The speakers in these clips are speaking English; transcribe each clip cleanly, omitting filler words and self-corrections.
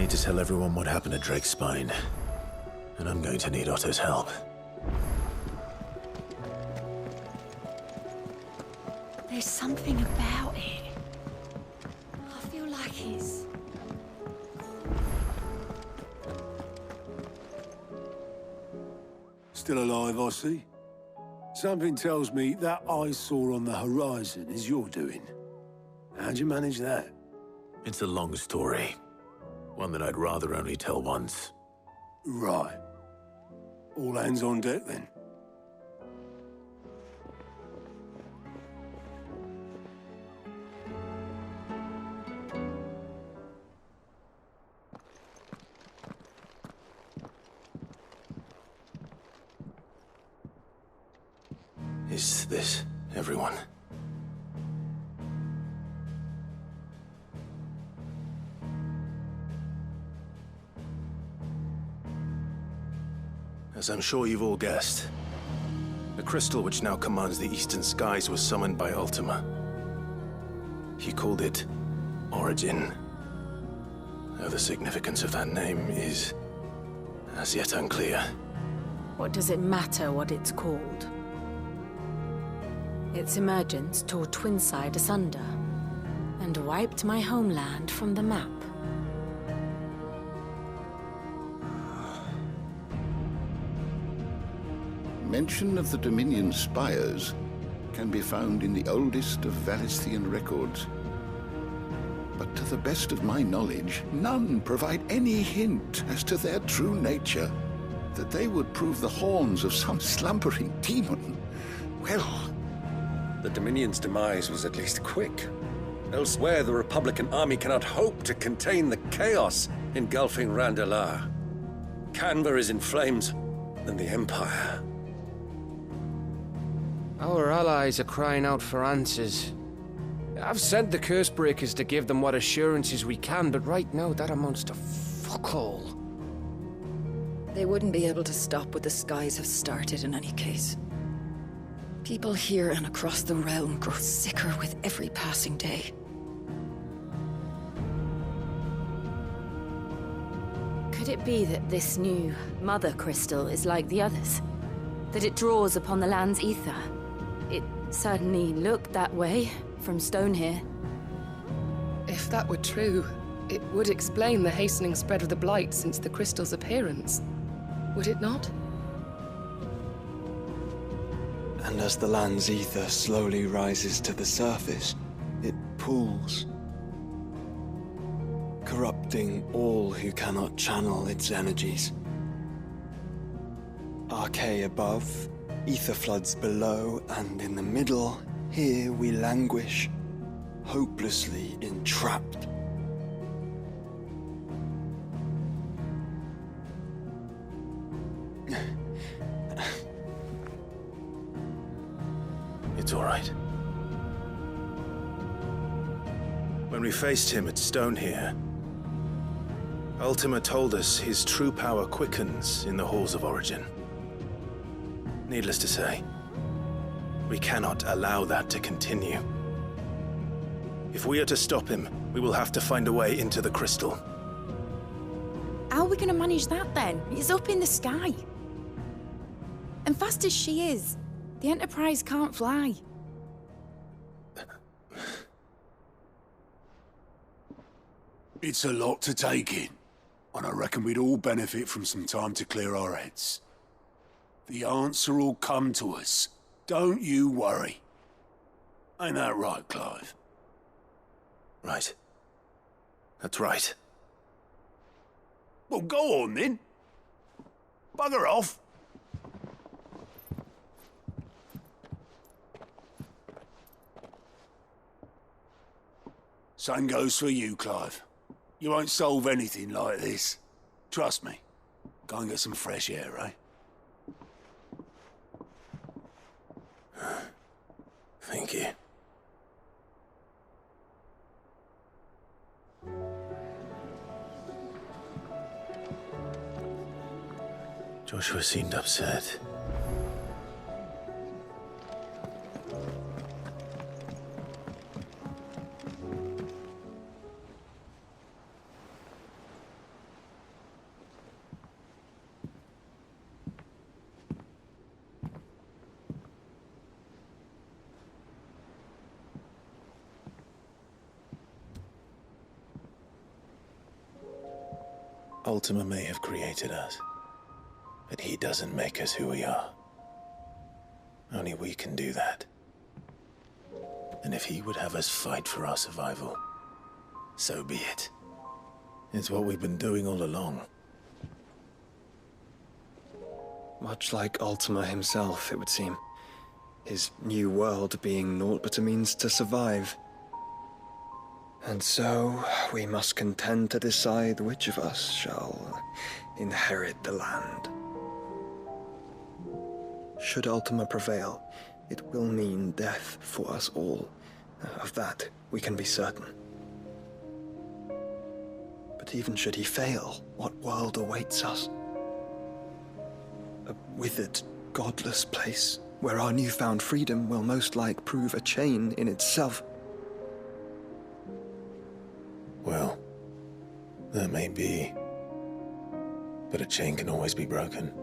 need to tell everyone what happened at Drake's Spine. And I'm going to need Otto's help. There's something about it. I feel like he's... Still alive, I see. Something tells me that I saw on the horizon is your doing. How'd you manage that? It's a long story. One that I'd rather only tell once. Right. All hands on deck, then. Is this everyone? As I'm sure you've all guessed, the crystal which now commands the eastern skies was summoned by Ultima. He called it Origin. Though the significance of that name is as yet unclear. What does it matter what it's called? Its emergence tore Twinside asunder, and wiped my homeland from the map. Mention of the Dominion spires can be found in the oldest of Valisthian records. But to the best of my knowledge, none provide any hint as to their true nature. That they would prove the horns of some slumbering demon. Well... The Dominion's demise was at least quick. Elsewhere, the Republican army cannot hope to contain the chaos engulfing Randalar. Canva is in flames, and the Empire. Our allies are crying out for answers. I've sent the Cursebreakers to give them what assurances we can, but right now that amounts to fuck all. They wouldn't be able to stop what the skies have started in any case. People here and across the realm grow sicker with every passing day. Could it be that this new Mother Crystal is like the others? That it draws upon the land's ether? It certainly looked that way from stone here. If that were true, it would explain the hastening spread of the Blight since the crystal's appearance. Would it not? And as the land's ether slowly rises to the surface, it pools, corrupting all who cannot channel its energies. Archaea above, ether floods below, and in the middle, here we languish, hopelessly entrapped. It's all right. When we faced him at Stone here, Ultima told us his true power quickens in the halls of Origin. Needless to say, we cannot allow that to continue. If we are to stop him, we will have to find a way into the crystal. How are we gonna manage that then? It's up in the sky. And fast as she is, the Enterprise can't fly. It's a lot to take in, and I reckon we'd all benefit from some time to clear our heads. The answer will come to us. Don't you worry. Ain't that right, Clive? Right. That's right. Well, go on then. Bugger off. Same goes for you, Clive. You won't solve anything like this. Trust me. Go and get some fresh air, eh? Thank you. Joshua seemed upset. Ultima may have created us, but he doesn't make us who we are. Only we can do that. And if he would have us fight for our survival, so be it. It's what we've been doing all along. Much like Ultima himself, it would seem. His new world being naught but a means to survive. And so, we must contend to decide which of us shall inherit the land. Should Ultima prevail, it will mean death for us all. Of that, we can be certain. But even should he fail, what world awaits us? A withered, godless place, where our newfound freedom will most like prove a chain in itself. Well, that may be. But a chain can always be broken.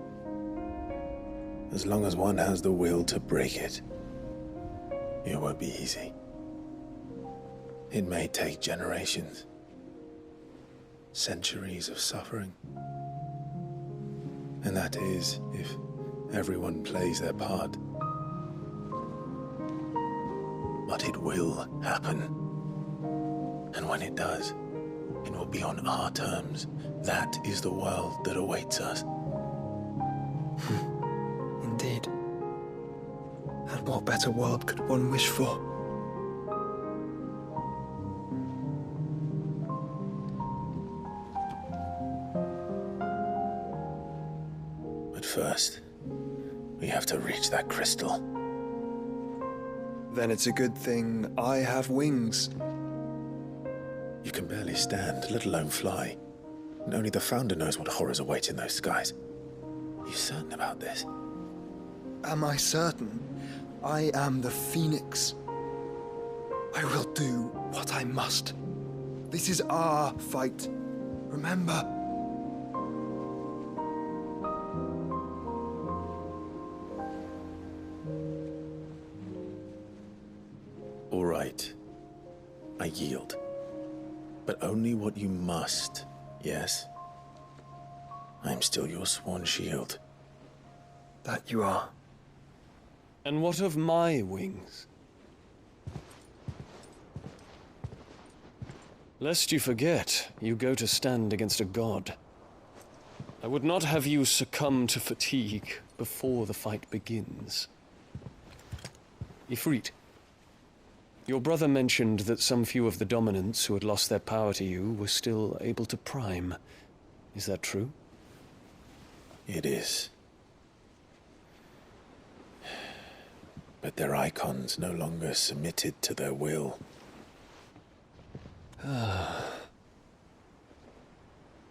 As long as one has the will to break it. It won't be easy. It may take generations. Centuries of suffering. And that is, if everyone plays their part. But it will happen. And when it does, it will be on our terms. That is the world that awaits us. Indeed. And what better world could one wish for? But first, we have to reach that crystal. Then it's a good thing I have wings. You can barely stand, let alone fly. And only the Founder knows what horrors await in those skies. Are you certain about this? Am I certain? I am the Phoenix. I will do what I must. This is our fight. Remember? All right. I yield. But only what you must, yes? I'm still your sworn shield. That you are. And what of my wings? Lest you forget, you go to stand against a god. I would not have you succumb to fatigue before the fight begins. Ifrit, your brother mentioned that some few of the dominants who had lost their power to you were still able to prime. Is that true? It is. But their icons no longer submitted to their will.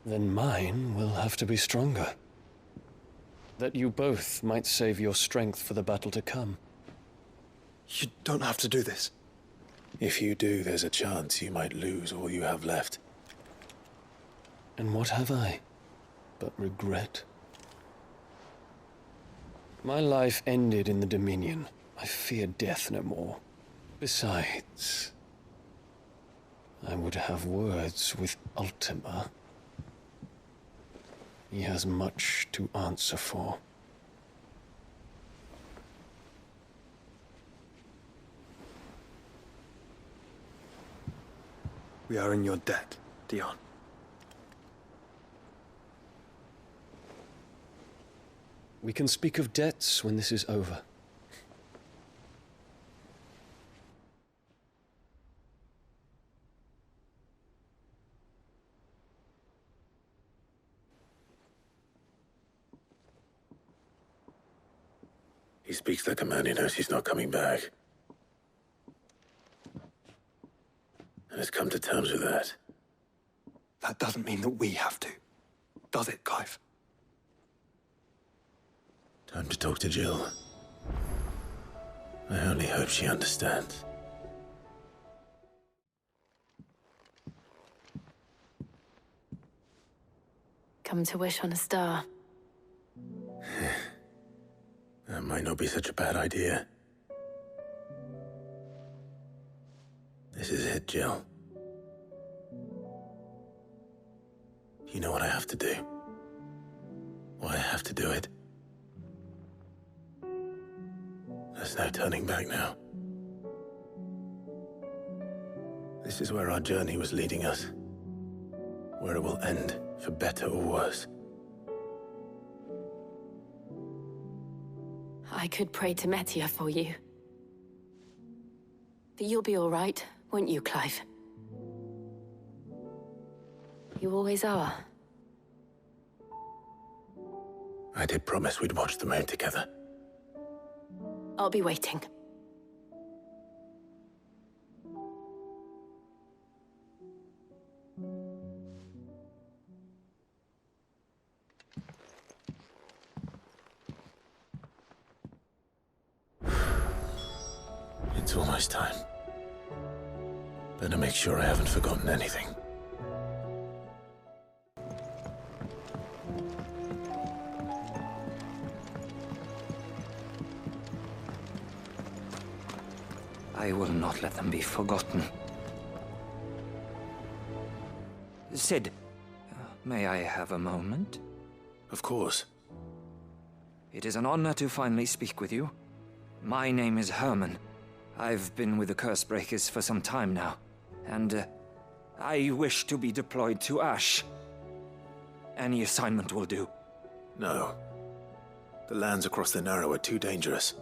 Then mine will have to be stronger. That you both might save your strength for the battle to come. You don't have to do this. If you do, there's a chance you might lose all you have left. And what have I but regret? My life ended in the Dominion. I fear death no more. Besides, I would have words with Ultima. He has much to answer for. We are in your debt, Dion. We can speak of debts when this is over. He speaks like a man who knows he's not coming back. And has come to terms with that. That doesn't mean that we have to, does it, Clive? Time to talk to Jill. I only hope she understands. Come to wish on a star. That might not be such a bad idea. This is it, Jill. You know what I have to do. Why I have to do it. There's no turning back now. This is where our journey was leading us. Where it will end, for better or worse. I could pray to Metia for you. But you'll be all right, won't you, Clive? You always are. I did promise we'd watch the moon together. I'll be waiting. It's almost time. Better make sure I haven't forgotten anything. I will not let them be forgotten. Sid, may I have a moment? Of course. It is an honor to finally speak with you. My name is Herman. I've been with the Cursebreakers for some time now, and I wish to be deployed to Ash. Any assignment will do. No. The lands across the Narrow are too dangerous.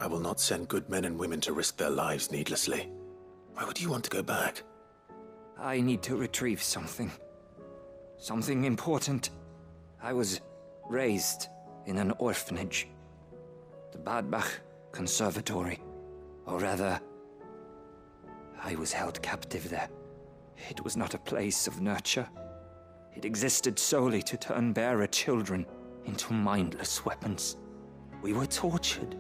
I will not send good men and women to risk their lives needlessly. Why would you want to go back? I need to retrieve something. Something important. I was raised in an orphanage. The Badbach Conservatory. Or rather, I was held captive there. It was not a place of nurture. It existed solely to turn bearer children into mindless weapons. We were tortured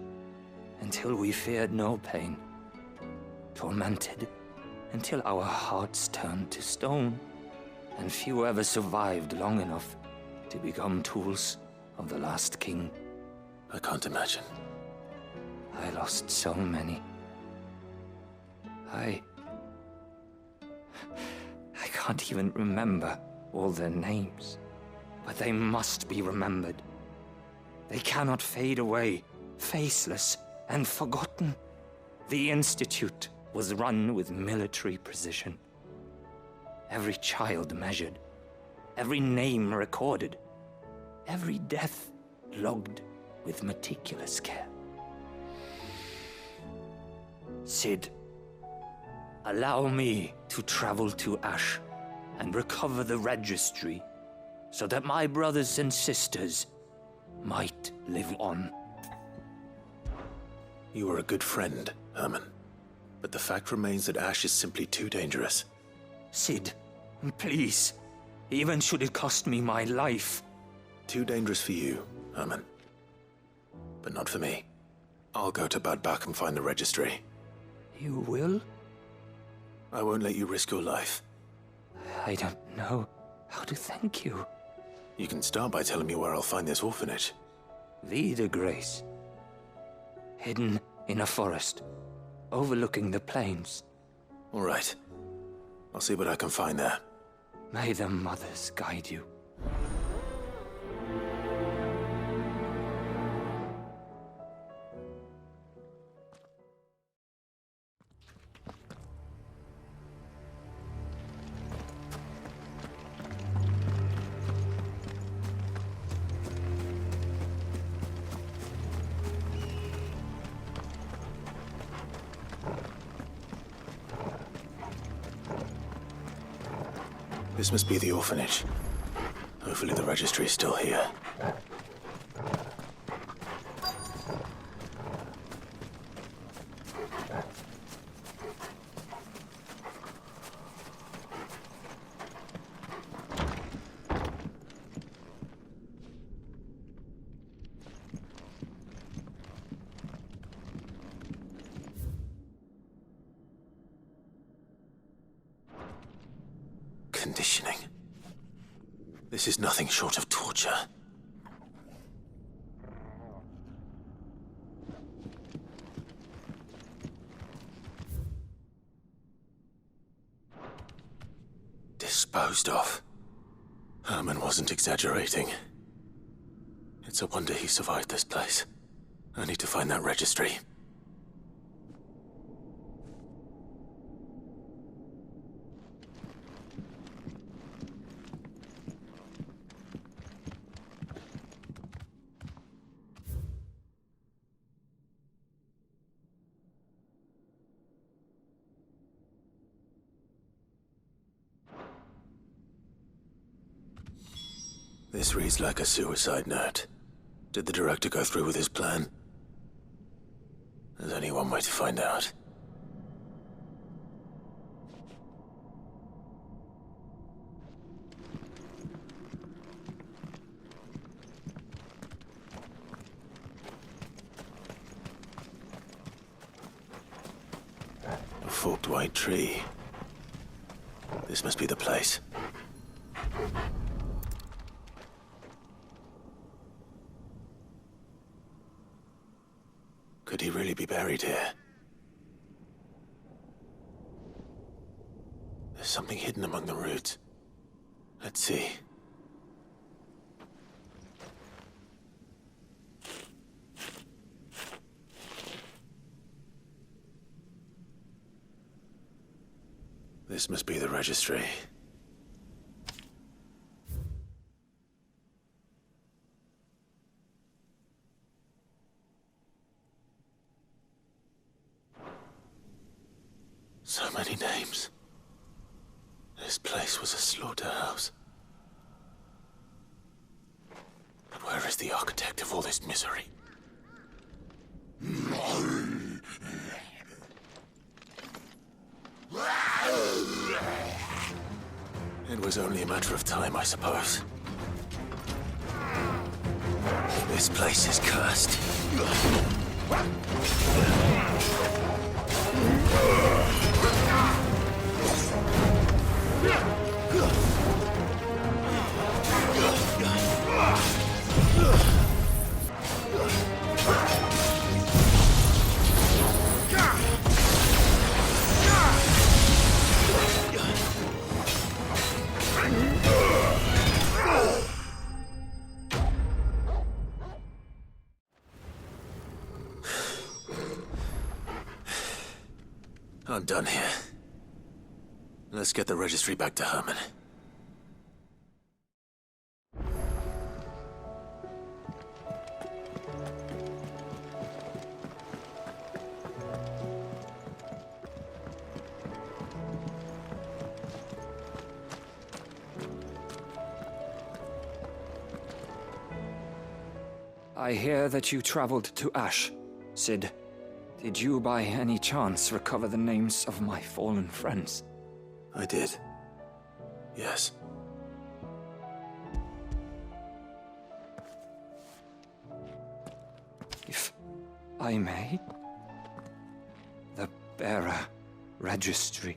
until we feared no pain. Tormented until our hearts turned to stone. And few ever survived long enough to become tools of the last king. I can't imagine. I lost so many. I can't even remember all their names. But they must be remembered. They cannot fade away, faceless and forgotten. The Institute was run with military precision. Every child measured, every name recorded, every death logged with meticulous care. Sid, allow me to travel to Ash and recover the registry so that my brothers and sisters might live on. You are a good friend, Herman. But the fact remains that Ash is simply too dangerous. Sid, please, even should it cost me my life. Too dangerous for you, Herman. But not for me. I'll go to Bad Bach and find the registry. You will? I won't let you risk your life. I don't know how to thank you. You can start by telling me where I'll find this orphanage. Vida Grace. Hidden in a forest, overlooking the plains. All right. I'll see what I can find there. May the mothers guide you. This must be the orphanage. Hopefully the registry is still here. Conditioning. This is nothing short of torture. Disposed of. Herman wasn't exaggerating. It's a wonder he survived this place. I need to find that registry. This reads like a suicide note. Did the director go through with his plan? There's only one way to find out. A forked white tree. This must be the place. Could he really be buried here? There's something hidden among the roots. Let's see. This must be the registry. So many names. This place was a slaughterhouse. But where is the architect of all this misery? It was only a matter of time, I suppose. This place is cursed. I'm done here. Let's get the registry back to Herman. I hear that you traveled to Ash, Cid. Did you by any chance recover the names of my fallen friends? I did. Yes. If I may? The bearer registry.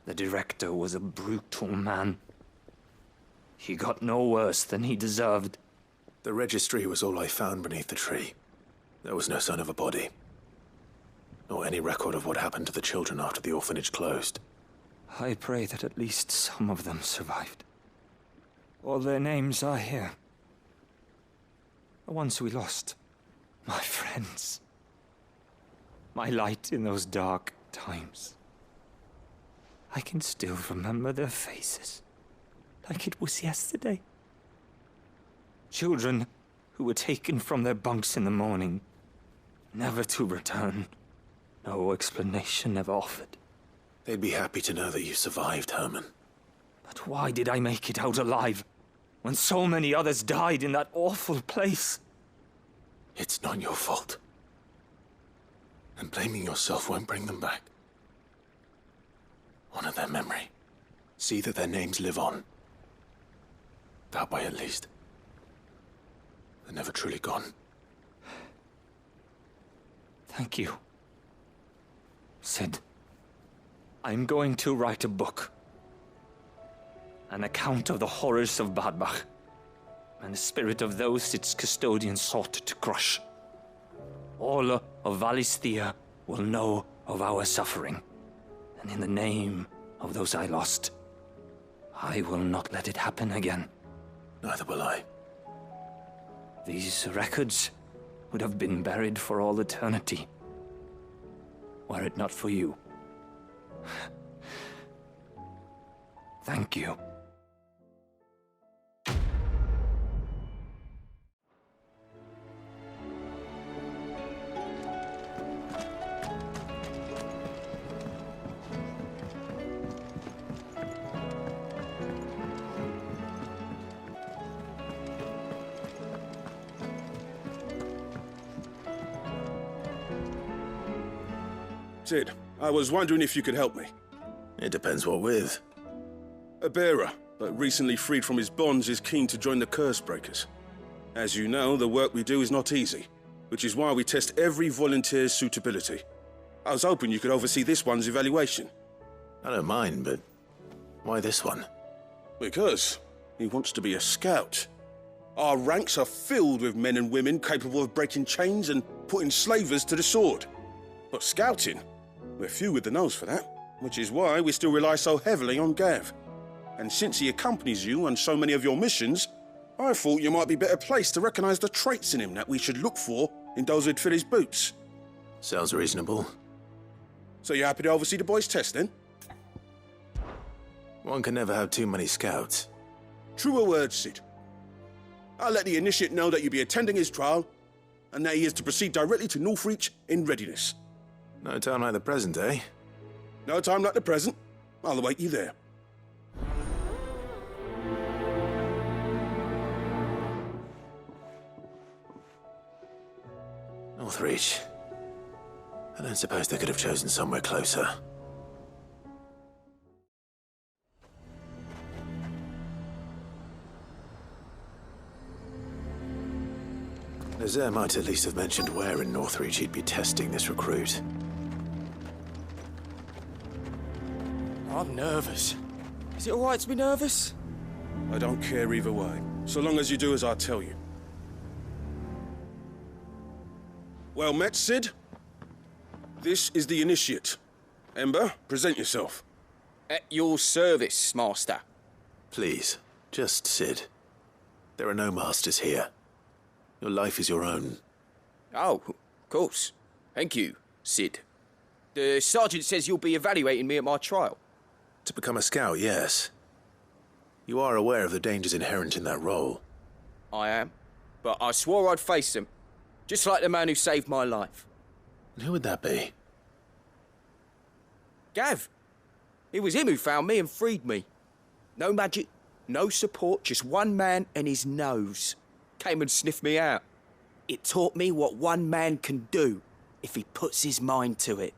The director was a brutal man. He got no worse than he deserved. The registry was all I found beneath the tree. There was no sign of a body. Or any record of what happened to the children after the orphanage closed. I pray that at least some of them survived. All their names are here. The ones we lost. My friends. My light in those dark times. I can still remember their faces. Like it was yesterday. Children who were taken from their bunks in the morning, never to return. No explanation ever offered. They'd be happy to know that you survived, Herman. But why did I make it out alive, when so many others died in that awful place? It's not your fault. And blaming yourself won't bring them back. Honor their memory. See that their names live on. That way, at least. They're never truly gone. Thank you. Cid, I'm going to write a book. An account of the horrors of Badbach, and the spirit of those its custodians sought to crush. all of Valisthea will know of our suffering. And in the name of those I lost, I will not let it happen again. Neither will I. These records would have been buried for all eternity, were it not for you. Thank you. Sid, I was wondering if you could help me. It depends what with. A bearer, but recently freed from his bonds, is keen to join the Curse Breakers. As you know, the work we do is not easy, which is why we test every volunteer's suitability. I was hoping you could oversee this one's evaluation. I don't mind, but why this one? Because he wants to be a scout. Our ranks are filled with men and women capable of breaking chains and putting slavers to the sword. But scouting? We're few with the nose for that, which is why we still rely so heavily on Gav. And since he accompanies you on so many of your missions, I thought you might be better placed to recognize the traits in him that we should look for in those who'd fill his boots. Sounds reasonable. So you're happy to oversee the boys' test, then? One can never have too many scouts. Truer words, Sid. I'll let the initiate know that you'll be attending his trial, and that he is to proceed directly to Northreach in readiness. No time like the present, eh? No time like the present. I'll await you there. Northreach. I don't suppose they could have chosen somewhere closer. Nazaire might at least have mentioned where in Northreach he'd be testing this recruit. I'm nervous. Is it alright to be nervous? I don't care either way, so long as you do as I tell you. Well met, Sid. This is the initiate. Ember, present yourself. At your service, Master. Please, just Sid. There are no masters here. Your life is your own. Oh, of course. Thank you, Sid. The sergeant says you'll be evaluating me at my trial. To become a scout, yes. You are aware of the dangers inherent in that role. I am. But I swore I'd face them. Just like the man who saved my life. And who would that be? Gav. It was him who found me and freed me. No magic, no support, just one man and his nose. Came and sniffed me out. It taught me what one man can do if he puts his mind to it.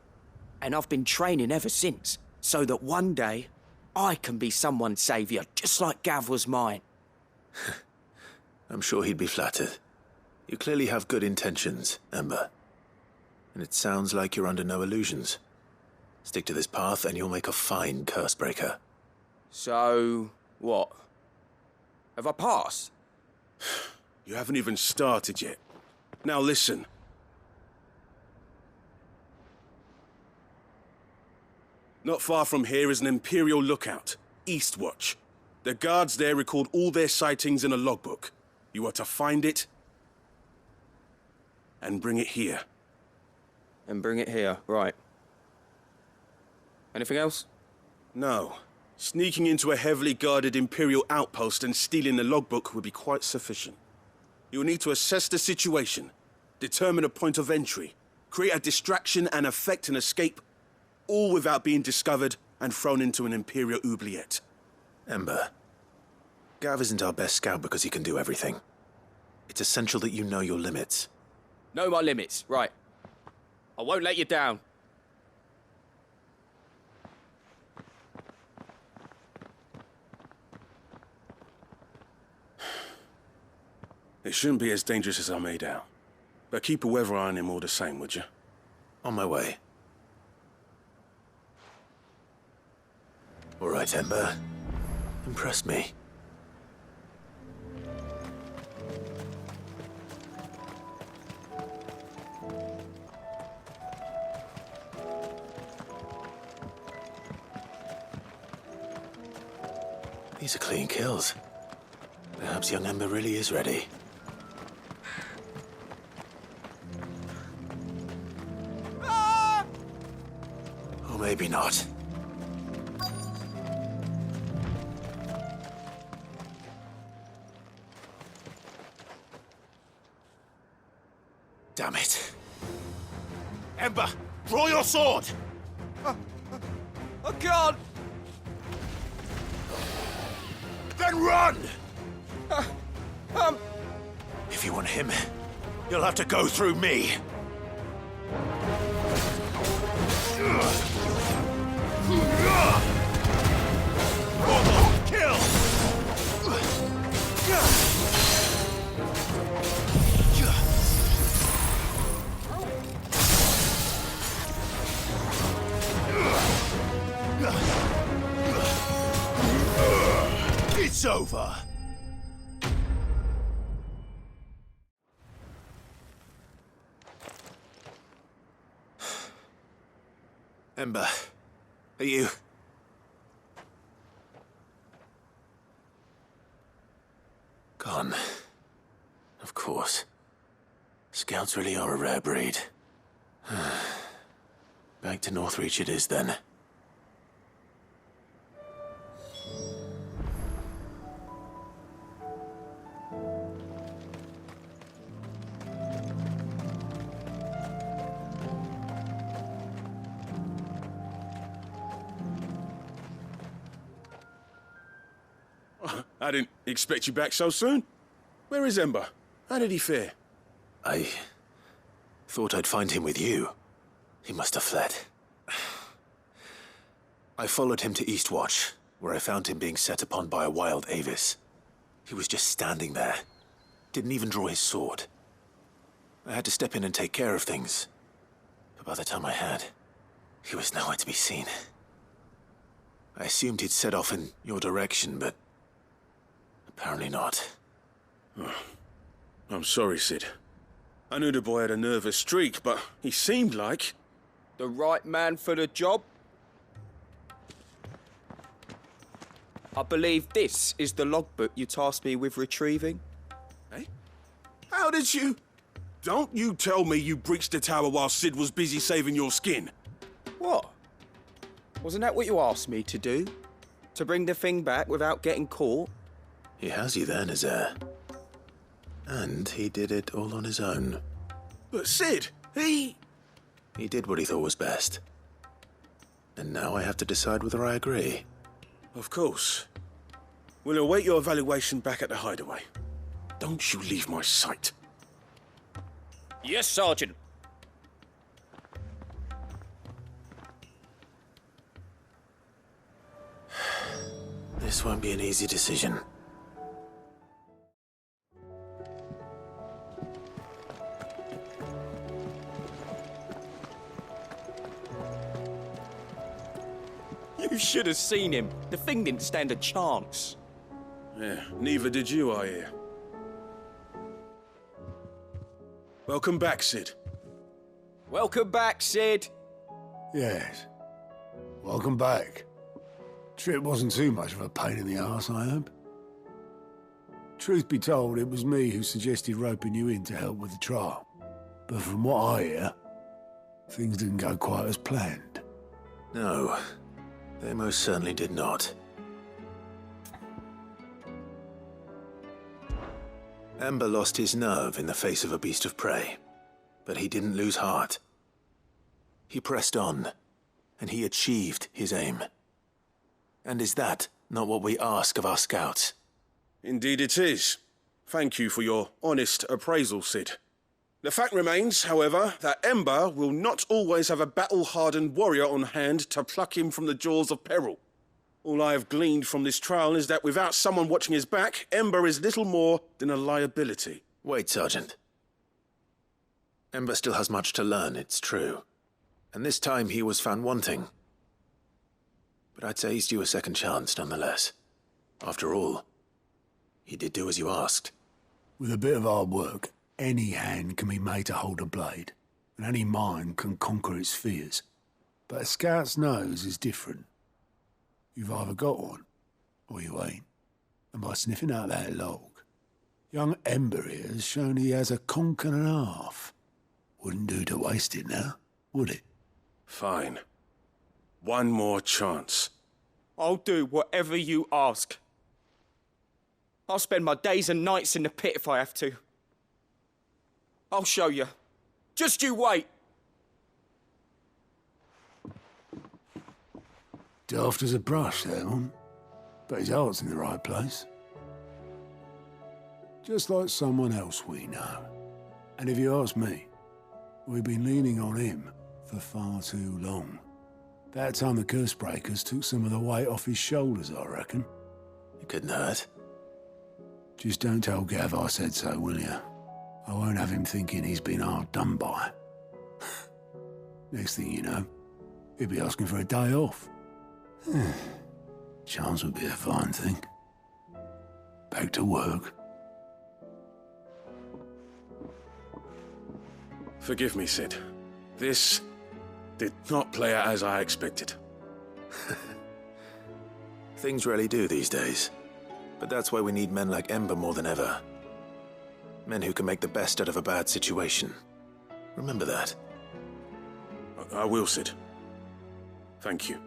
And I've been training ever since, so that one day I can be someone's saviour, just like Gav was mine. I'm sure he'd be flattered. You clearly have good intentions, Ember. And it sounds like you're under no illusions. Stick to this path and you'll make a fine Cursebreaker. So, what? Have I passed? You haven't even started yet. Now listen. Not far from here is an Imperial lookout, Eastwatch. The guards there record all their sightings in a logbook. You are to find it and bring it here. And bring it here, right. Anything else? No. Sneaking into a heavily guarded Imperial outpost and stealing the logbook would be quite sufficient. You'll need to assess the situation, determine a point of entry, create a distraction and effect an escape, all without being discovered and thrown into an Imperial oubliette. Ember, Gav isn't our best scout because he can do everything. It's essential that you know your limits. Know my limits, right. I won't let you down. It shouldn't be as dangerous as I made out. But keep a weather eye on him all the same, would you? On my way. All right, Ember. Impress me. These are clean kills. Perhaps young Ember really is ready. Or maybe not. Damn it. Ember, draw your sword! I can't! Then run! If you want him, you'll have to go through me. Almost kill! It's over. Ember, are you... Gone. Of course. Scouts really are a rare breed. Back to Northreach it is then. I didn't expect you back so soon. Where is Ember? How did he fare? I thought I'd find him with you. He must have fled. I followed him to Eastwatch, where I found him being set upon by a wild Avis. He was just standing there. Didn't even draw his sword. I had to step in and take care of things. But by the time I had, he was nowhere to be seen. I assumed he'd set off in your direction, but apparently not. Oh, I'm sorry, Sid. I knew the boy had a nervous streak, but he seemed like... The right man for the job? I believe this is the logbook you tasked me with retrieving. Eh? How did you... Don't you tell me you breached the tower while Sid was busy saving your skin. What? Wasn't that what you asked me to do? To bring the thing back without getting caught? He has you there, Nazaire. And he did it all on his own. But Sid, he did what he thought was best. And now I have to decide whether I agree. Of course. We'll await your evaluation back at the hideaway. Don't you leave my sight. Yes, Sergeant. This won't be an easy decision. You should have seen him. The thing didn't stand a chance. Yeah, neither did you, I hear. Welcome back, Sid. Welcome back, Sid. Yes. Welcome back. Trip wasn't too much of a pain in the arse, I hope. Truth be told, it was me who suggested roping you in to help with the trial. But from what I hear, things didn't go quite as planned. No, they most certainly did not. Ember lost his nerve in the face of a beast of prey, but he didn't lose heart. He pressed on, and he achieved his aim. And is that not what we ask of our scouts? Indeed it is. Thank you for your honest appraisal, Sid. The fact remains, however, that Ember will not always have a battle-hardened warrior on hand to pluck him from the jaws of peril. All I have gleaned from this trial is that without someone watching his back, Ember is little more than a liability. Wait, Sergeant. Ember still has much to learn, it's true. And this time he was found wanting. But I'd say he's due a second chance, nonetheless. After all, he did do as you asked. With a bit of hard work, any hand can be made to hold a blade, and any mind can conquer its fears. But a scout's nose is different. You've either got one, or you ain't. And by sniffing out that log, young Ember here has shown he has a conch and a half. Wouldn't do to waste it now, would it? Fine. One more chance. I'll do whatever you ask. I'll spend my days and nights in the pit if I have to. I'll show you. Just you wait. Daft as a brush, that one. But his heart's in the right place. Just like someone else we know. And if you ask me, we've been leaning on him for far too long. That time the curse breakers took some of the weight off his shoulders, I reckon. It couldn't hurt. Just don't tell Gav I said so, will you? I won't have him thinking he's been hard done by. Next thing you know, he'll be asking for a day off. Chance would be a fine thing. Back to work. Forgive me, Sid. This did not play out as I expected. Things rarely do these days. But that's why we need men like Ember more than ever. Men who can make the best out of a bad situation. Remember that. I will, Sid. Thank you.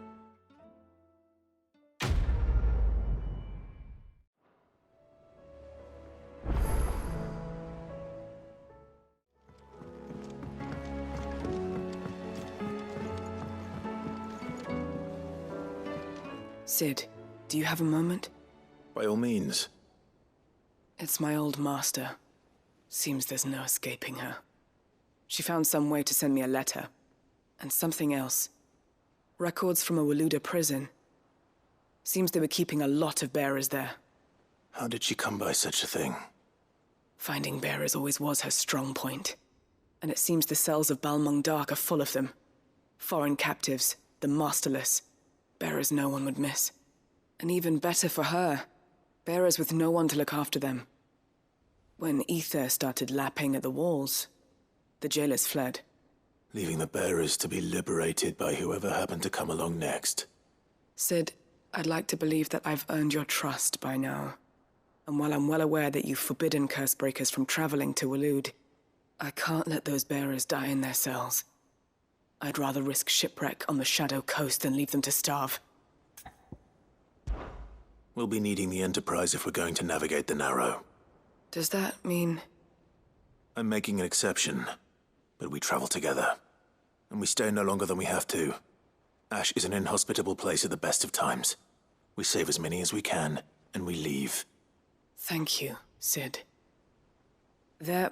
Sid, do you have a moment? By all means. It's my old master. Seems there's no escaping her. She found some way to send me a letter. And something else. Records from a Waluda prison. Seems they were keeping a lot of bearers there. How did she come by such a thing? Finding bearers always was her strong point. And it seems the cells of Balmung Dark are full of them. Foreign captives, the masterless. Bearers no one would miss. And even better for her, bearers with no one to look after them. When ether started lapping at the walls, the jailers fled. Leaving the bearers to be liberated by whoever happened to come along next. Sid, I'd like to believe that I've earned your trust by now. And while I'm well aware that you've forbidden Cursebreakers from traveling to Waloed, I can't let those bearers die in their cells. I'd rather risk shipwreck on the Shadow Coast than leave them to starve. We'll be needing the Enterprise if we're going to navigate the Narrow. Does that mean... I'm making an exception, but we travel together. And we stay no longer than we have to. Ash is an inhospitable place at the best of times. We save as many as we can, and we leave. Thank you, Sid. There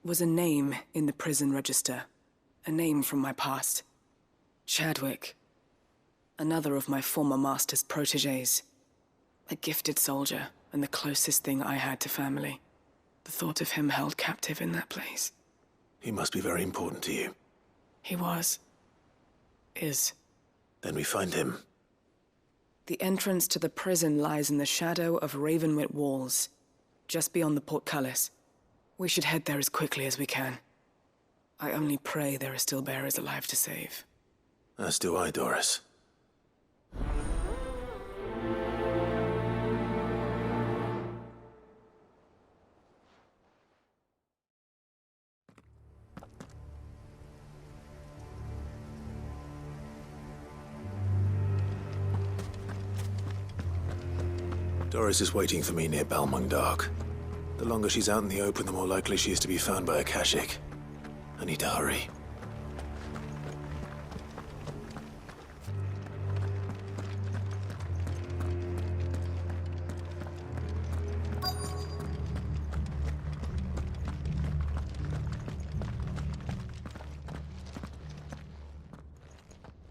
was a name in the prison register. A name from my past. Chadwick. Another of my former master's protégés. A gifted soldier, and the closest thing I had to family. The thought of him held captive in that place. He must be very important to you. He was. Is. Then we find him. The entrance to the prison lies in the shadow of Ravenwit Walls, just beyond the portcullis. We should head there as quickly as we can. I only pray there are still bearers alive to save. As do I, Doris. Doris is waiting for me near Balmung Dark. The longer she's out in the open, the more likely she is to be found by Akashic. I need to hurry.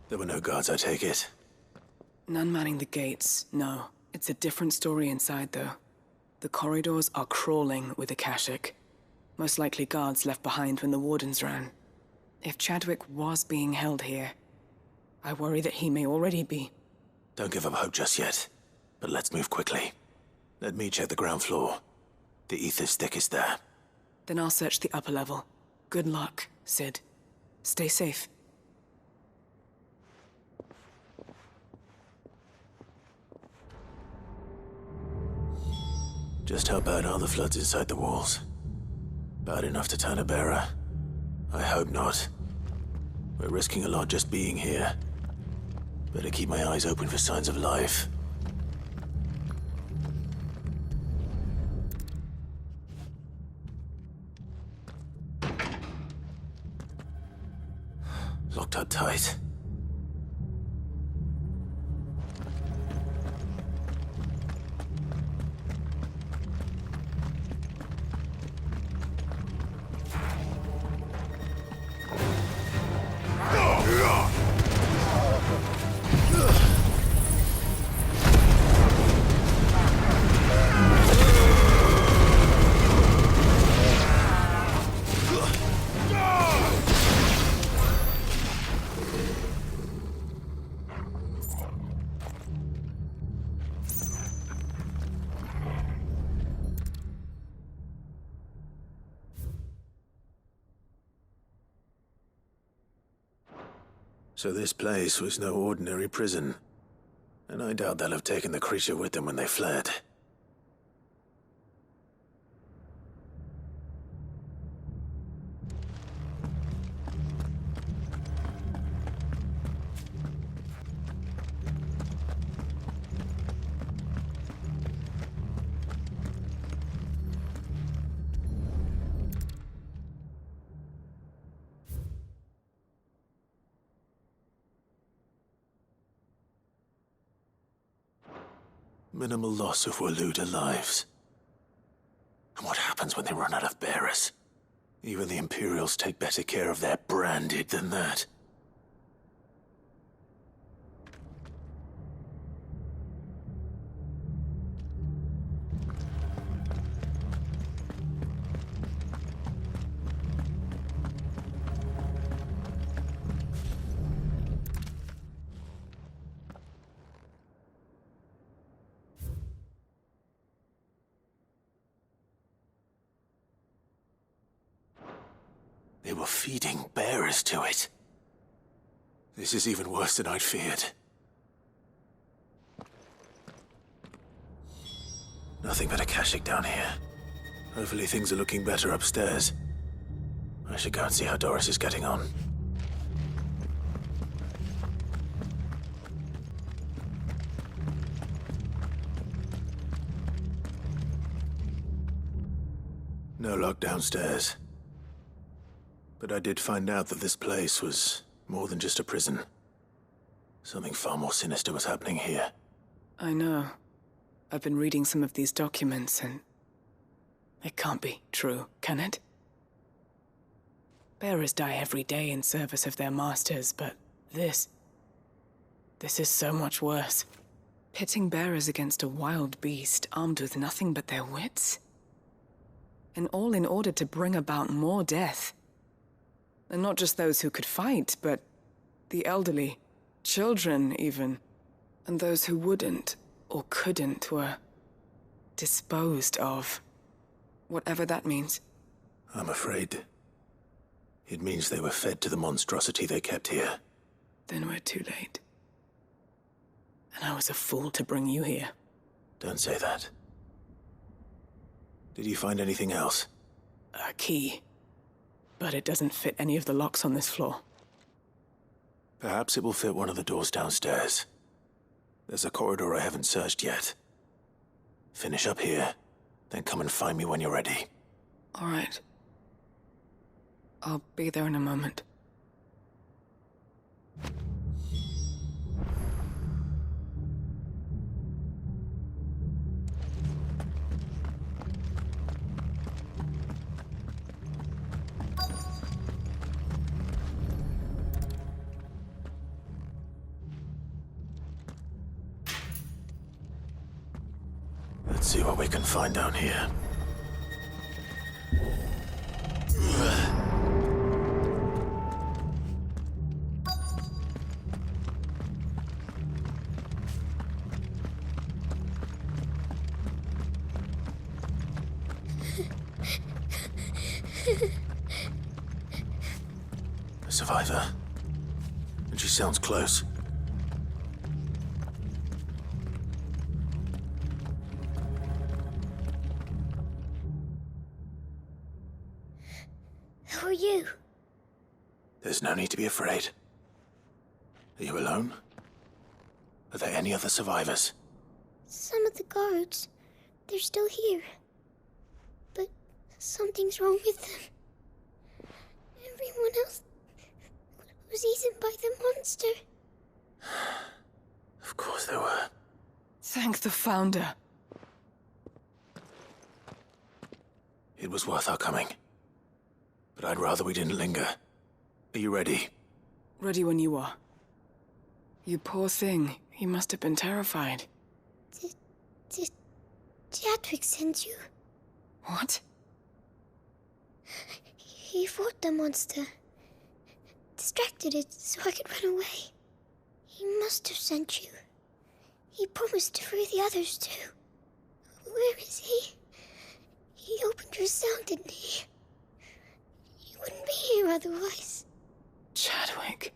There were no guards, I take it. None manning the gates, no. It's a different story inside, though. The corridors are crawling with Akashic. Most likely guards left behind when the wardens ran. If Chadwick was being held here, I worry that he may already be. Don't give up hope just yet, but let's move quickly. Let me check the ground floor. The ether stick is there. Then I'll search the upper level. Good luck, Sid. Stay safe. Just how bad are the floods inside the walls? Bad enough to turn a bearer? I hope not. We're risking a lot just being here. Better keep my eyes open for signs of life. Locked up tight. So this place was no ordinary prison. And I doubt they'll have taken the creature with them when they fled. Minimal loss of Waluda lives. And what happens when they run out of bearers? Even the Imperials take better care of their branded than that. They were feeding bearers to it. This is even worse than I'd feared. Nothing but a Kashyyyk down here. Hopefully things are looking better upstairs. I should go and see how Doris is getting on. No lock downstairs. But I did find out that this place was more than just a prison. Something far more sinister was happening here. I know. I've been reading some of these documents and... it can't be true, can it? Bearers die every day in service of their masters, but this is so much worse. Pitting bearers against a wild beast armed with nothing but their wits? And all in order to bring about more death. And not just those who could fight, but the elderly, children even. And those who wouldn't or couldn't were disposed of. Whatever that means. I'm afraid it means they were fed to the monstrosity they kept here. Then we're too late. And I was a fool to bring you here. Don't say that. Did you find anything else? A key. But it doesn't fit any of the locks on this floor. Perhaps it will fit one of the doors downstairs. There's a corridor I haven't searched yet. Finish up here, then come and find me when you're ready. All right. I'll be there in a moment. Let's see what we can find down here. A survivor. And she sounds close. Who are you? There's no need to be afraid. Are you alone? Are there any other survivors? Some of the guards. They're still here. But something's wrong with them. Everyone else was eaten by the monster. Of course there were. Thank the Founder. It was worth our coming. But I'd rather we didn't linger. Are you ready? Ready when you are. You poor thing. You must have been terrified. Did Chadwick send you? What? He fought the monster. Distracted it so I could run away. He must have sent you. He promised to free the others too. Where is he? He opened your cell, didn't he? He wouldn't be here otherwise. Chadwick.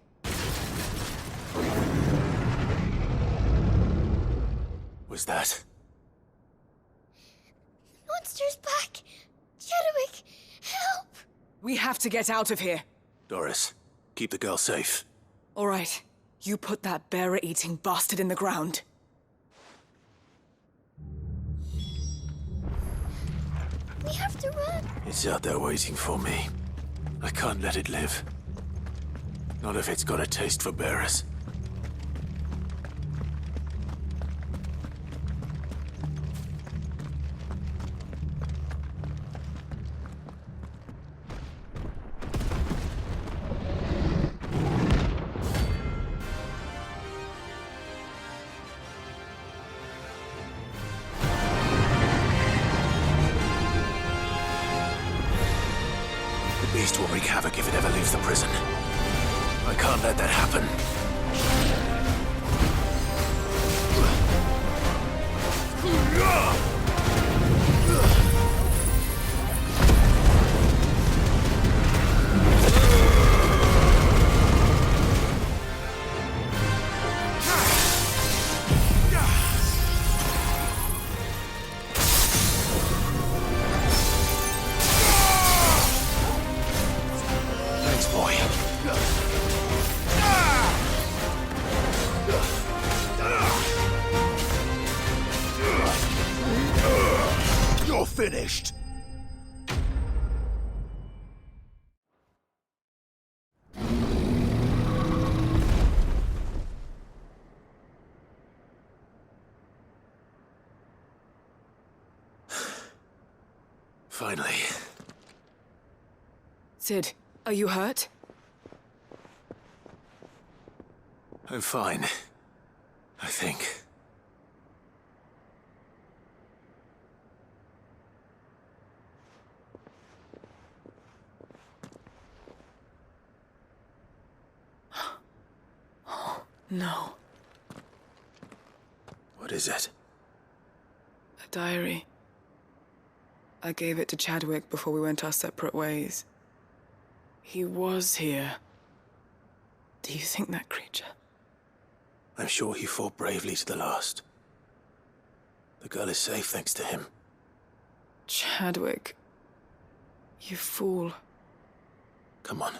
Was that? Monster's back! Chadwick, help! We have to get out of here. Doris, keep the girl safe. All right. You put that bearer-eating bastard in the ground. We have to run. It's out there waiting for me. I can't let it live. Not if it's got a taste for bearers. The beast will wreak havoc if it ever leaves the prison. I can't let that happen. Thanks, boy. You're finished. Finally. Sid, are you hurt? I'm fine. I think. No. What is it? A diary. I gave it to Chadwick before we went our separate ways. He was here. Do you think that creature? I'm sure he fought bravely to the last. The girl is safe thanks to him. Chadwick. You fool. Come on.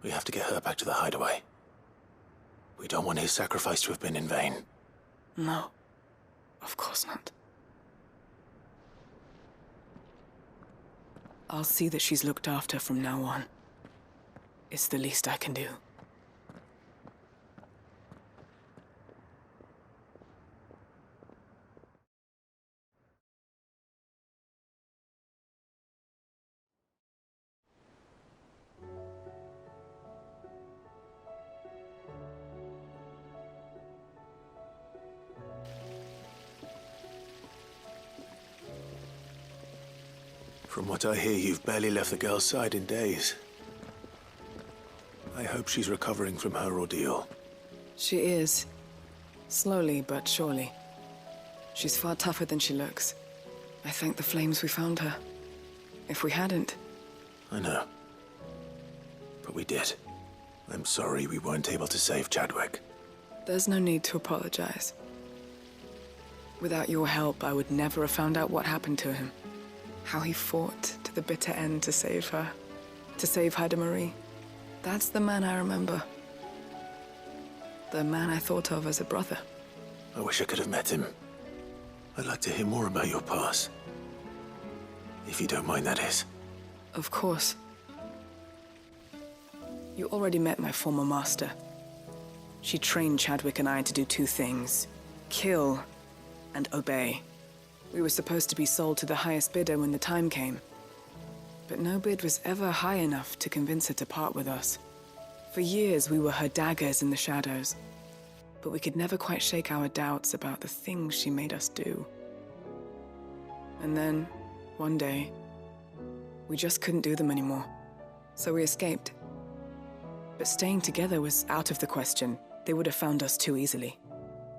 We have to get her back to the hideaway. We don't want his sacrifice to have been in vain. No. Of course not. I'll see that she's looked after from now on. It's the least I can do. From what I hear, you've barely left the girl's side in days. I hope she's recovering from her ordeal. She is. Slowly but surely. She's far tougher than she looks. I thank the flames we found her. If we hadn't... I know. But we did. I'm sorry we weren't able to save Chadwick. There's no need to apologize. Without your help, I would never have found out what happened to him. How he fought to the bitter end to save her. To save Haida Marie. That's the man I remember. The man I thought of as a brother. I wish I could have met him. I'd like to hear more about your past. If you don't mind, that is. Of course. You already met my former master. She trained Chadwick and I to do two things: kill and obey. We were supposed to be sold to the highest bidder when the time came. But no bid was ever high enough to convince her to part with us. For years, we were her daggers in the shadows. But we could never quite shake our doubts about the things she made us do. And then, one day, we just couldn't do them anymore. So we escaped. But staying together was out of the question. They would have found us too easily.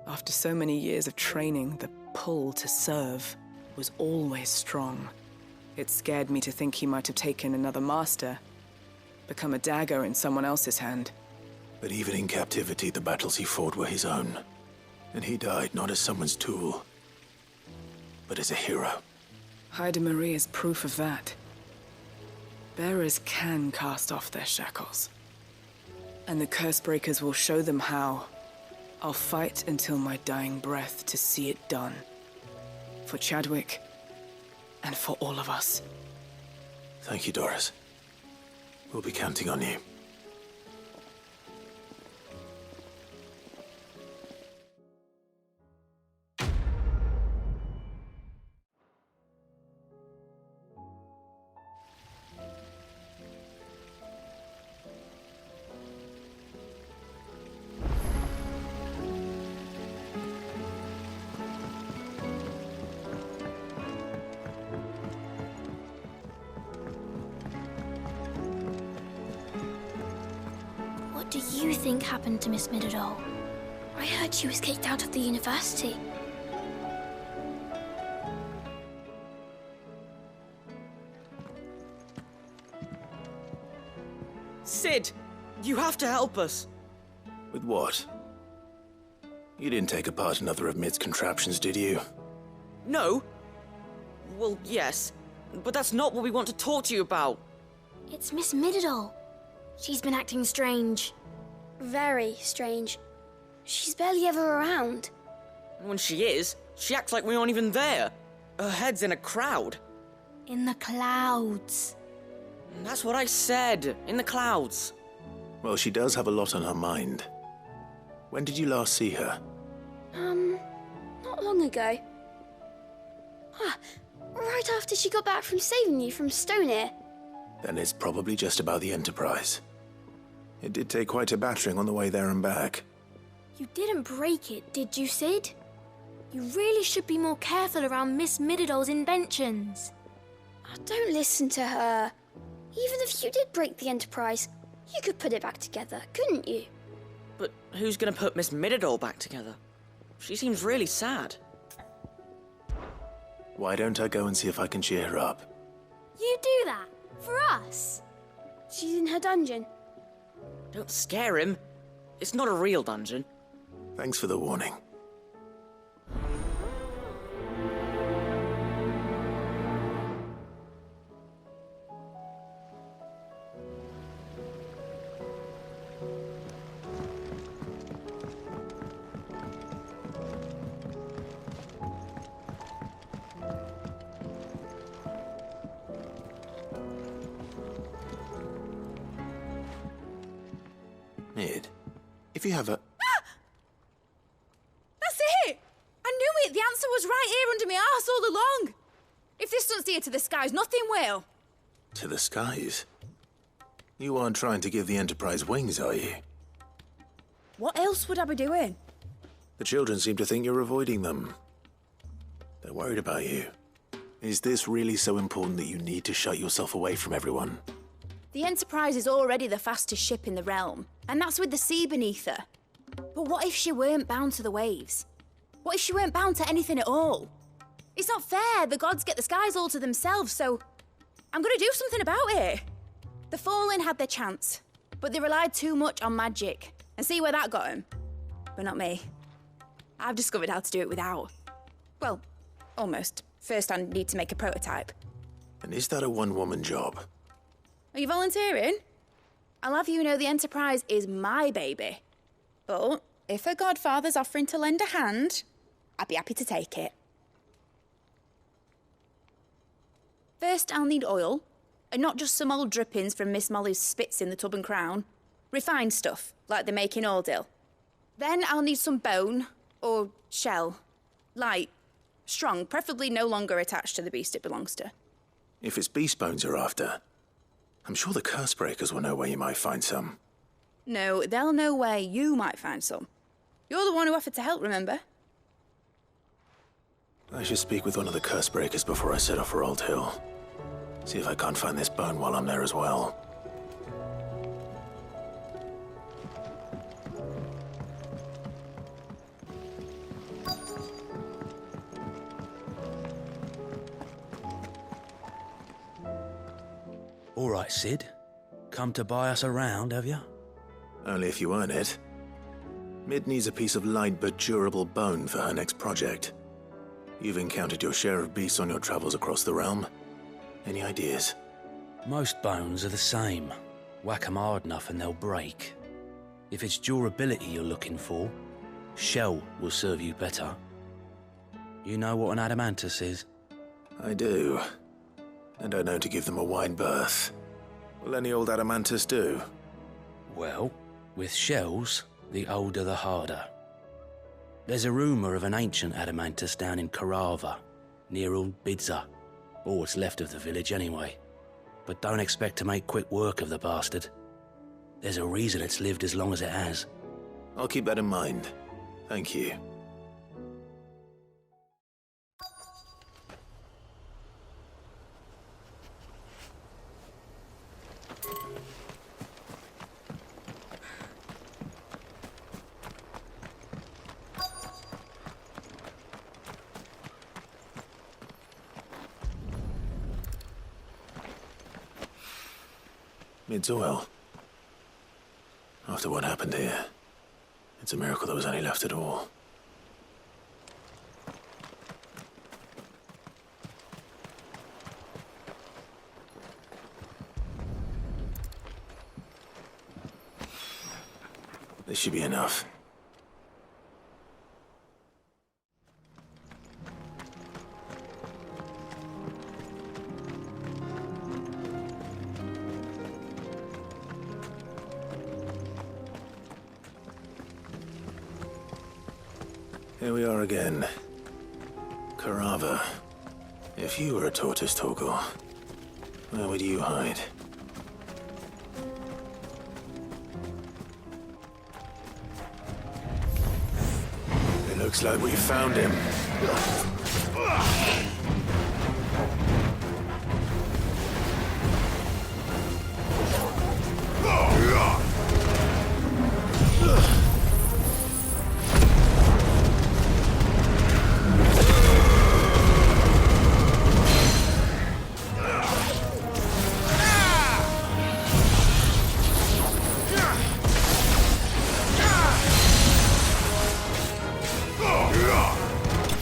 After so many years of training, the pull to serve was always strong. It scared me to think he might have taken another master, become a dagger in someone else's hand. But even in captivity, the battles he fought were his own. And he died not as someone's tool, but as a hero. Haida Marie is proof of that. Bearers can cast off their shackles. And the Cursebreakers will show them how. I'll fight until my dying breath to see it done. For Chadwick, and for all of us. Thank you, Doris. We'll be counting on you. What do you think happened to Miss Middledore? I heard she was kicked out of the university. Sid, you have to help us. With what? You didn't take apart another of Mid's contraptions, did you? No. Well, yes. But that's not what we want to talk to you about. It's Miss Middledore. She's been acting strange. Very strange. She's barely ever around. When she is, she acts like we aren't even there. Her head's in a crowd. In the clouds. That's what I said. In the clouds. Well, she does have a lot on her mind. When did you last see her? Not long ago. Right after she got back from saving you from Stonehenge. Then it's probably just about the Enterprise. It did take quite a battering on the way there and back. You didn't break it, did you, Sid? You really should be more careful around Miss Middeldore's inventions. Don't listen to her. Even if you did break the Enterprise, you could put it back together, couldn't you? But who's gonna put Miss Middledore back together? She seems really sad. Why don't I go and see if I can cheer her up? You do that? For us? She's in her dungeon. Don't scare him. It's not a real dungeon. Thanks for the warning. Mid, if you have a... That's it! I knew it! The answer was right here under my arse all along! If this doesn't steer to the skies, nothing will! To the skies? You aren't trying to give the Enterprise wings, are you? What else would I be doing? The children seem to think you're avoiding them. They're worried about you. Is this really so important that you need to shut yourself away from everyone? The Enterprise is already the fastest ship in the realm, and that's with the sea beneath her. But what if she weren't bound to the waves? What if she weren't bound to anything at all? It's not fair. The gods get the skies all to themselves, so I'm gonna do something about it. The Fallen had their chance, but they relied too much on magic. And see where that got them? But not me. I've discovered how to do it without. Well, almost. First I need to make a prototype. And is that a one-woman job? Are you volunteering? I'll have you know the Enterprise is my baby. But if her godfather's offering to lend a hand, I'd be happy to take it. First, I'll need oil, and not just some old drippings from Miss Molly's spits in the Tub and Crown. Refined stuff, like they make in Ordil. Then I'll need some bone, or shell. Light, strong, preferably no longer attached to the beast it belongs to. If it's beast bones you're after, I'm sure the Cursebreakers will know where you might find some. No, they'll know where you might find some. You're the one who offered to help, remember? I should speak with one of the Cursebreakers before I set off for Old Hill. See if I can't find this bone while I'm there as well. All right, Sid. Come to buy us around, have you? Only if you earn it. Mid needs a piece of light but durable bone for her next project. You've encountered your share of beasts on your travels across the realm. Any ideas? Most bones are the same. Whack 'em hard enough and they'll break. If it's durability you're looking for, shell will serve you better. You know what an adamantus is? I do. And I know to give them a wide berth. Will any old adamantus do? Well, with shells, the older the harder. There's a rumour of an ancient adamantus down in Karava, near Old Bidza. Or what's left of the village anyway. But don't expect to make quick work of the bastard. There's a reason it's lived as long as it has. I'll keep that in mind. Thank you. Mid's oil. After what happened here, it's a miracle there was any left at all. This should be enough. Here we are again. Karava. If you were a tortoise, Torgal, where would you hide? It looks like we found him.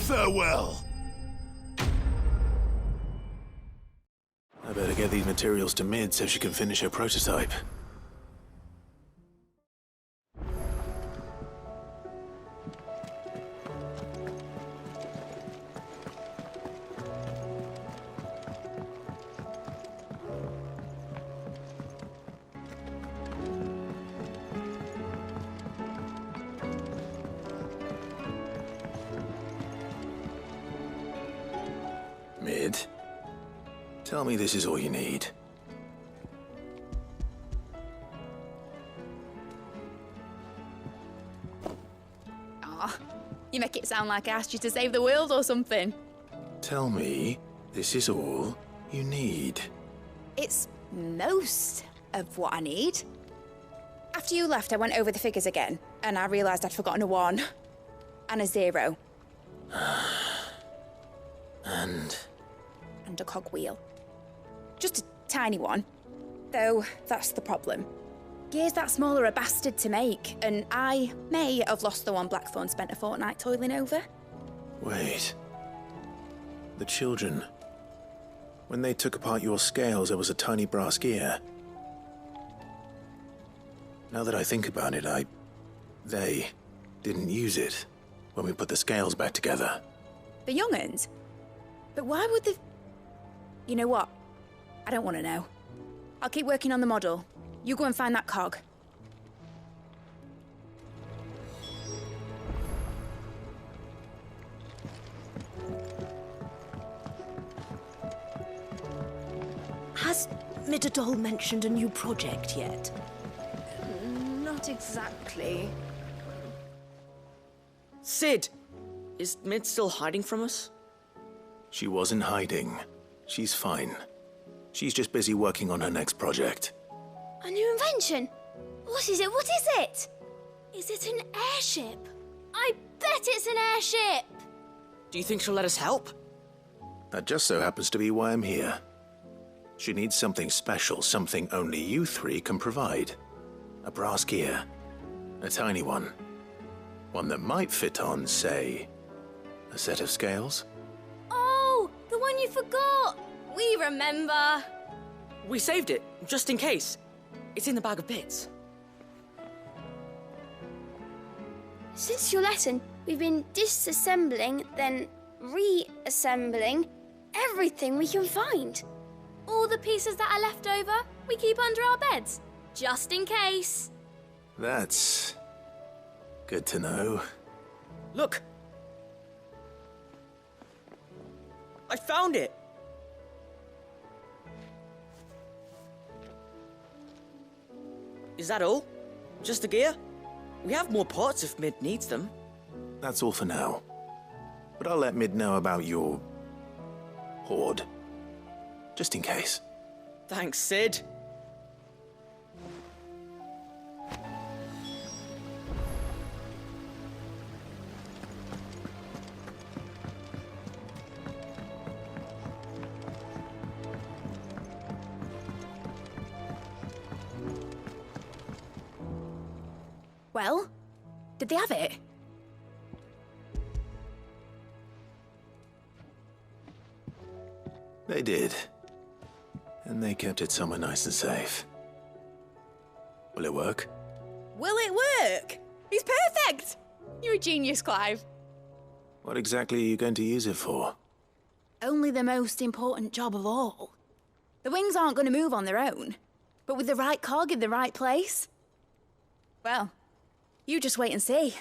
Farewell. I better get these materials to Mid so she can finish her prototype. Mid, tell me this is all you need. Aw, you make it sound like I asked you to save the world or something. Tell me this is all you need. It's most of what I need. After you left, I went over the figures again, and I realised I'd forgotten a 1 and a 0. And a cogwheel. Just a tiny one. Though, that's the problem. Gears that small are a bastard to make, and I may have lost the one Blackthorn spent a fortnight toiling over. Wait. The children. When they took apart your scales, there was a tiny brass gear. Now that I think about it, they didn't use it when we put the scales back together. The young'uns? But why would they... You know what? I don't want to know. I'll keep working on the model. You go and find that cog. Has Midadol mentioned a new project yet? Not exactly. Sid! Is Mid still hiding from us? She wasn't hiding. She's fine. She's just busy working on her next project. A new invention? What is it? What is it? Is it an airship? I bet it's an airship! Do you think she'll let us help? That just so happens to be why I'm here. She needs something special, something only you three can provide. A brass gear. A tiny one. One that might fit on, say, a set of scales? Oh, the one you forgot! We remember! We saved it, just in case. It's in the bag of bits. Since your lesson, we've been disassembling, then reassembling everything we can find. All the pieces that are left over, we keep under our beds, just in case. That's good to know. Look! I found it! Is that all? Just the gear? We have more parts if Mid needs them. That's all for now. But I'll let Mid know about your hoard. Just in case. Thanks, Sid. Well, did they have it? They did. And they kept it somewhere nice and safe. Will it work? Will it work? It's perfect! You're a genius, Clive. What exactly are you going to use it for? Only the most important job of all. The wings aren't going to move on their own. But with the right cog in the right place... Well, you just wait and see.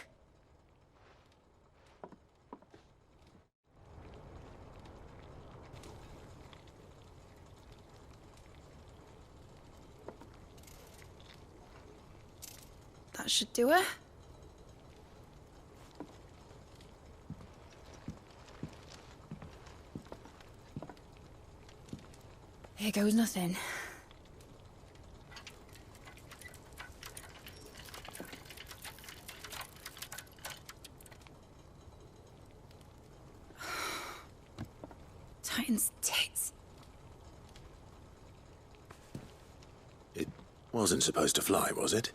That should do it. Here goes nothing. Titan's tits. It wasn't supposed to fly, was it?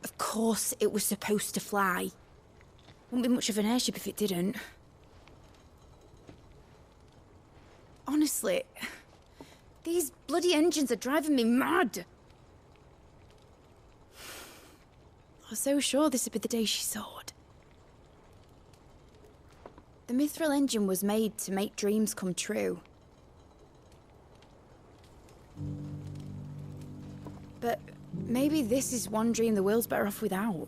Of course it was supposed to fly. Wouldn't be much of an airship if it didn't. Honestly, these bloody engines are driving me mad. I was so sure this would be the day she soared. The mithril engine was made to make dreams come true. But maybe this is one dream the world's better off without.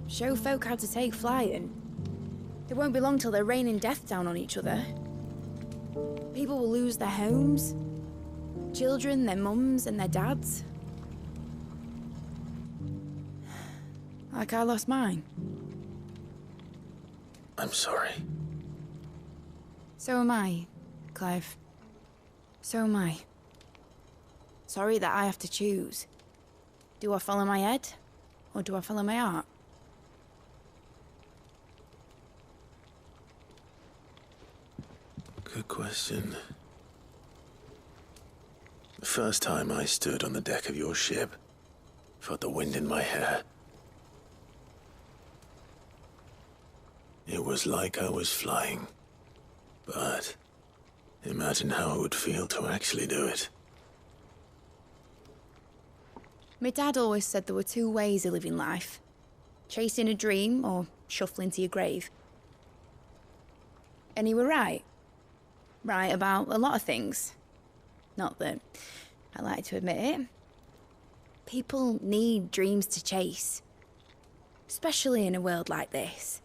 Show folk how to take flying. It won't be long till they're raining death down on each other. People will lose their homes, children, their mums and their dads. Like I lost mine. I'm sorry. So am I, Clive. So am I. Sorry that I have to choose. Do I follow my head, or do I follow my heart? Good question. The first time I stood on the deck of your ship, felt the wind in my hair. It was like I was flying. But imagine how it would feel to actually do it. My dad always said there were two ways of living life. Chasing a dream or shuffling to your grave. And he were right. Right about a lot of things. Not that I like to admit it. People need dreams to chase. Especially in a world like this.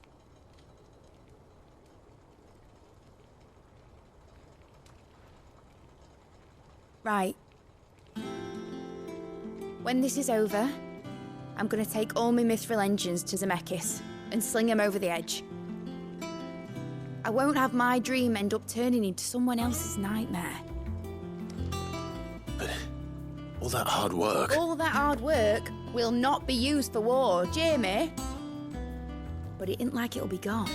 Right. When this is over, I'm gonna take all my mithril engines to Zemeckis and sling them over the edge. I won't have my dream end up turning into someone else's nightmare. But all that hard work... All that hard work will not be used for war, Jamie. But it isn't like it'll be gone.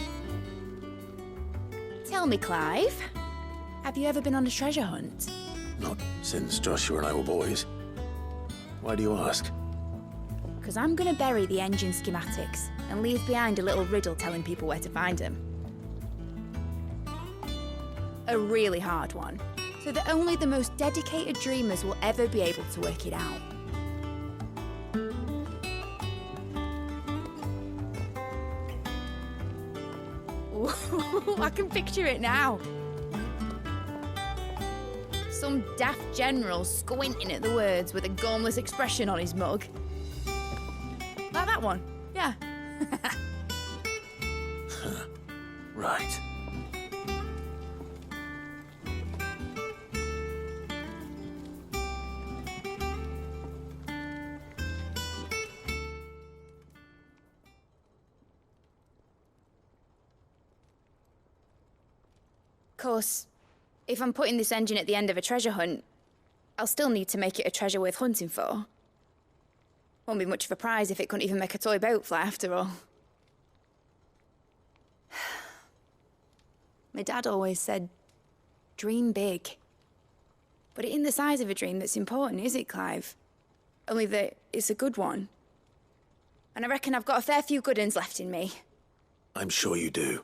Tell me, Clive, have you ever been on a treasure hunt? Not since Joshua and I were boys. Why do you ask? Because I'm gonna bury the engine schematics and leave behind a little riddle telling people where to find them. A really hard one, so that only the most dedicated dreamers will ever be able to work it out. Ooh, I can picture it now. Some daft general squinting at the words with a gormless expression on his mug. Like that one, yeah. Right. Of course, if I'm putting this engine at the end of a treasure hunt, I'll still need to make it a treasure worth hunting for. Won't be much of a prize if it couldn't even make a toy boat fly after all. My dad always said, dream big. But it ain't the size of a dream that's important, is it, Clive? Only that it's a good one. And I reckon I've got a fair few good uns left in me. I'm sure you do.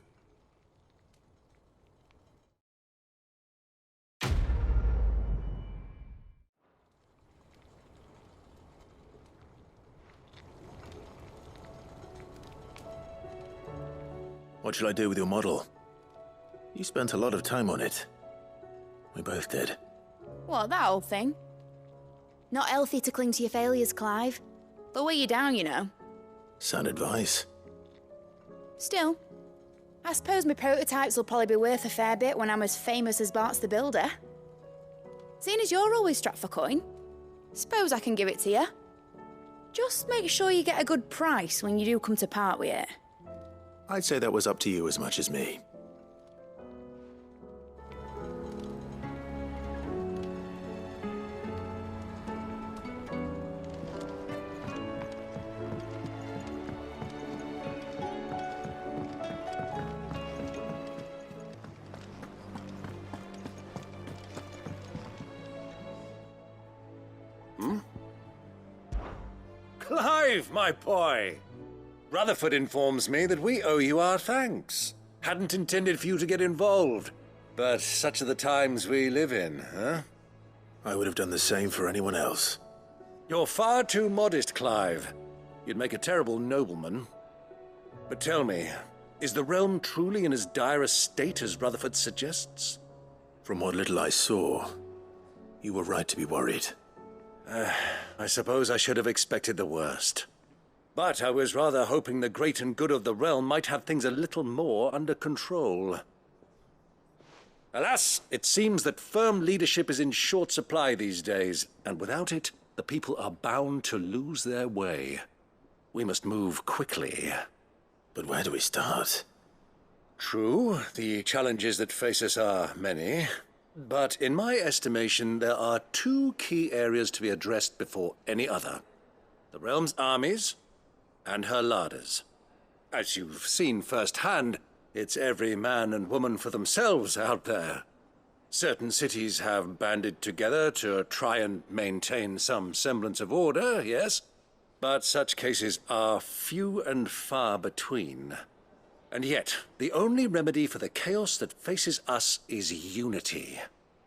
What shall I do with your model? You spent a lot of time on it. We both did. What, that old thing? Not healthy to cling to your failures, Clive. They'll weigh you down, you know. Sound advice. Still, I suppose my prototypes will probably be worth a fair bit when I'm as famous as Bart's the Builder. Seeing as you're always strapped for coin, suppose I can give it to you. Just make sure you get a good price when you do come to part with it. I'd say that was up to you as much as me. Clive, my boy! Rutherford informs me that we owe you our thanks. Hadn't intended for you to get involved, but such are the times we live in, huh? I would have done the same for anyone else. You're far too modest, Clive. You'd make a terrible nobleman. But tell me, is the realm truly in as dire a state as Rutherford suggests? From what little I saw, you were right to be worried. I suppose I should have expected the worst. But I was rather hoping the great and good of the realm might have things a little more under control. Alas, it seems that firm leadership is in short supply these days, and without it, the people are bound to lose their way. We must move quickly. But where do we start? True, the challenges that face us are many. But in my estimation, there are two key areas to be addressed before any other. The realm's armies and her larders. As you've seen firsthand, it's every man and woman for themselves out there. Certain cities have banded together to try and maintain some semblance of order, yes, but such cases are few and far between. And yet, the only remedy for the chaos that faces us is unity.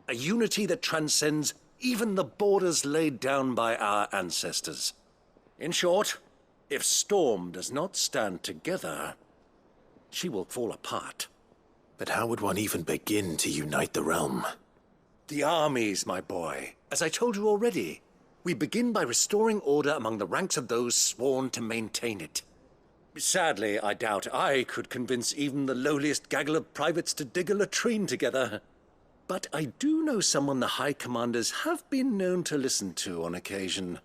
A unity that transcends even the borders laid down by our ancestors. In short, if Storm does not stand together, she will fall apart. But how would one even begin to unite the realm? The armies, my boy. As I told you already, we begin by restoring order among the ranks of those sworn to maintain it. Sadly, I doubt I could convince even the lowliest gaggle of privates to dig a latrine together. But I do know someone the High Commanders have been known to listen to on occasion.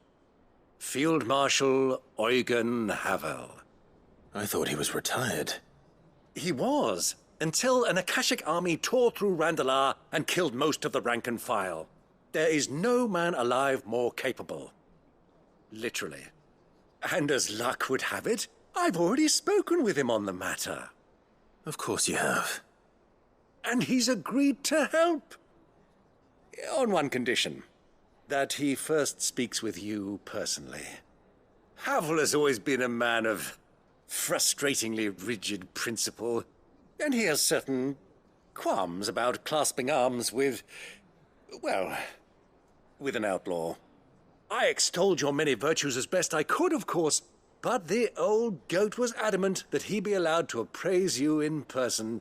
Field Marshal Eugen Havel. I thought he was retired. He was, until an Akashic army tore through Randalar and killed most of the rank and file. There is no man alive more capable. Literally. And as luck would have it, I've already spoken with him on the matter. Of course you have. And he's agreed to help. On one condition. That he first speaks with you personally. Havel has always been a man of frustratingly rigid principle, and he has certain qualms about clasping arms with, well, with an outlaw. I extolled your many virtues as best I could, of course, but the old goat was adamant that he be allowed to appraise you in person.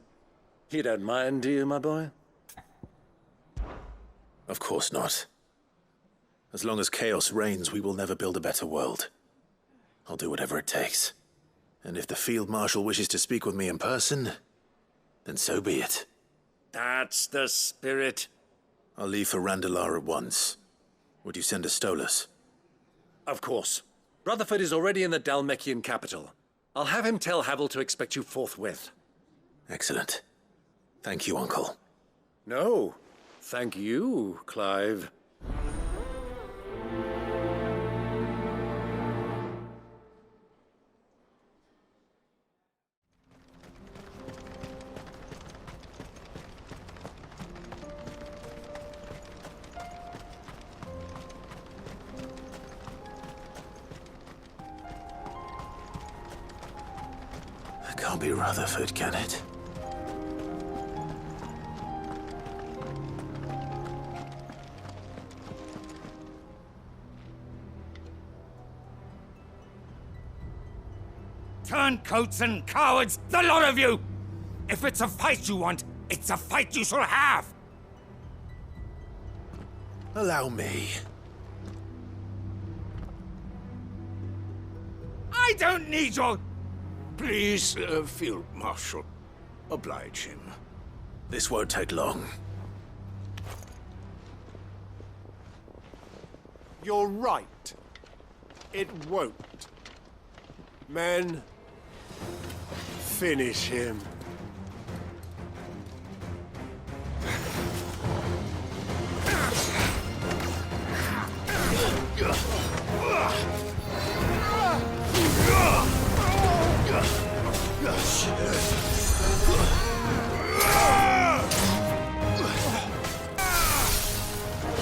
You don't mind, do you, my boy? Of course not. As long as chaos reigns, we will never build a better world. I'll do whatever it takes. And if the Field Marshal wishes to speak with me in person, then so be it. That's the spirit. I'll leave for Randalar at once. Would you send a Stolas? Of course. Rutherford is already in the Dalmekian capital. I'll have him tell Havel to expect you forthwith. Excellent. Thank you, Uncle. No, thank you, Clive. Can't be Rutherford, can it? Turncoats and cowards, the lot of you! If it's a fight you want, it's a fight you shall have! Allow me. I don't need your... Please, Field Marshal, oblige him. This won't take long. You're right. It won't. Men, finish him.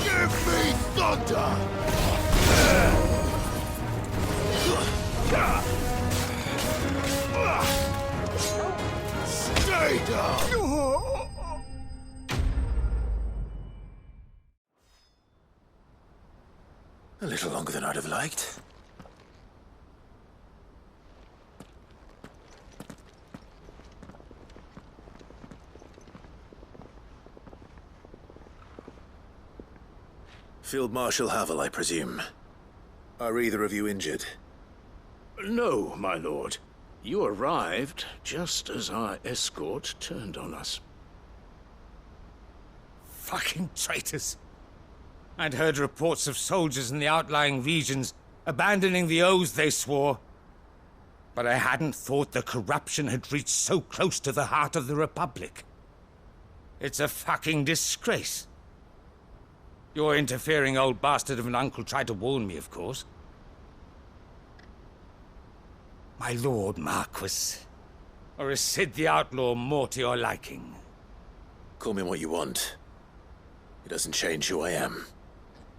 Give me thunder! Stay down! A little longer than I'd have liked. Field Marshal Havel, I presume. Are either of you injured? No, my lord. You arrived just as our escort turned on us. Fucking traitors. I'd heard reports of soldiers in the outlying regions abandoning the oaths they swore. But I hadn't thought the corruption had reached so close to the heart of the Republic. It's a fucking disgrace. Your interfering old bastard of an uncle tried to warn me, of course. My lord Marquis. Or is Sid the Outlaw more to your liking? Call me what you want. It doesn't change who I am,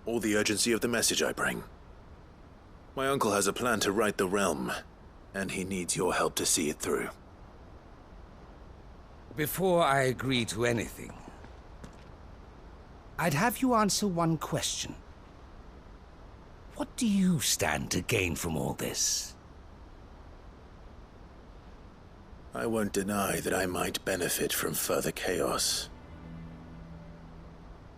or the urgency of the message I bring. My uncle has a plan to right the realm, and he needs your help to see it through. Before I agree to anything, I'd have you answer one question. What do you stand to gain from all this? I won't deny that I might benefit from further chaos.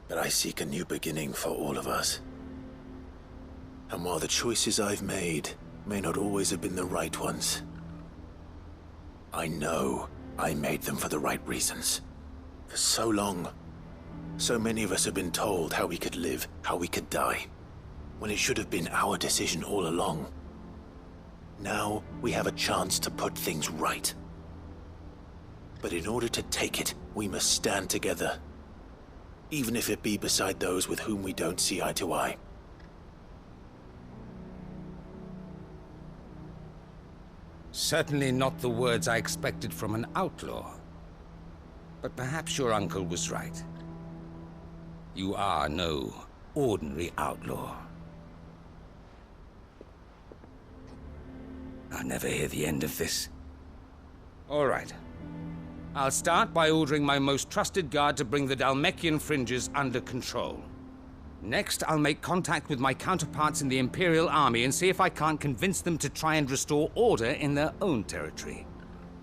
But I seek a new beginning for all of us. And while the choices I've made may not always have been the right ones, I know I made them for the right reasons. For so long, so many of us have been told how we could live, how we could die, when it should have been our decision all along. Now we have a chance to put things right. But in order to take it, we must stand together, even if it be beside those with whom we don't see eye to eye. Certainly not the words I expected from an outlaw. But perhaps your uncle was right. You are no ordinary outlaw. I'll never hear the end of this. All right. I'll start by ordering my most trusted guard to bring the Dhalmekian fringes under control. Next, I'll make contact with my counterparts in the Imperial Army and see if I can't convince them to try and restore order in their own territory.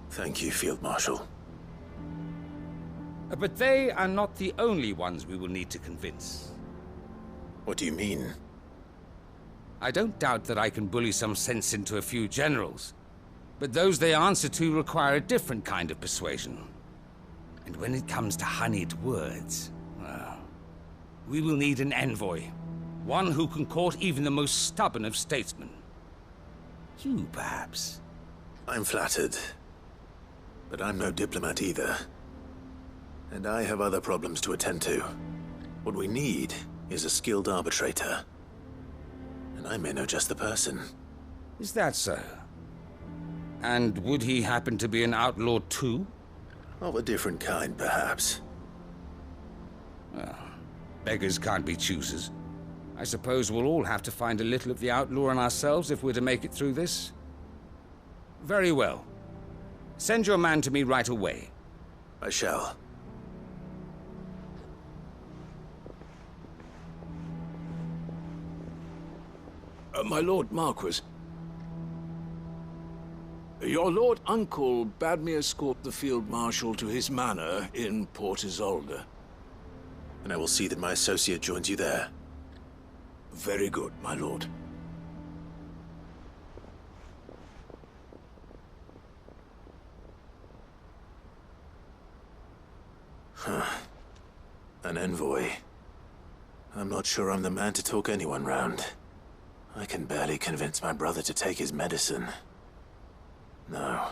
Thank you, Field Marshal. But they are not the only ones we will need to convince. What do you mean? I don't doubt that I can bully some sense into a few generals, but those they answer to require a different kind of persuasion. And when it comes to honeyed words, well, we will need an envoy. One who can court even the most stubborn of statesmen. You, perhaps? I'm flattered. But I'm no diplomat either. And I have other problems to attend to. What we need is a skilled arbitrator. And I may know just the person. Is that so? And would he happen to be an outlaw too? Of a different kind, perhaps. Well, beggars can't be choosers. I suppose we'll all have to find a little of the outlaw in ourselves if we're to make it through this. Very well. Send your man to me right away. I shall. My Lord Marquis. Your Lord Uncle bade me escort the Field Marshal to his manor in Port Isolde. And I will see that my associate joins you there. Very good, my lord. Huh. An envoy. I'm not sure I'm the man to talk anyone round. I can barely convince my brother to take his medicine. No.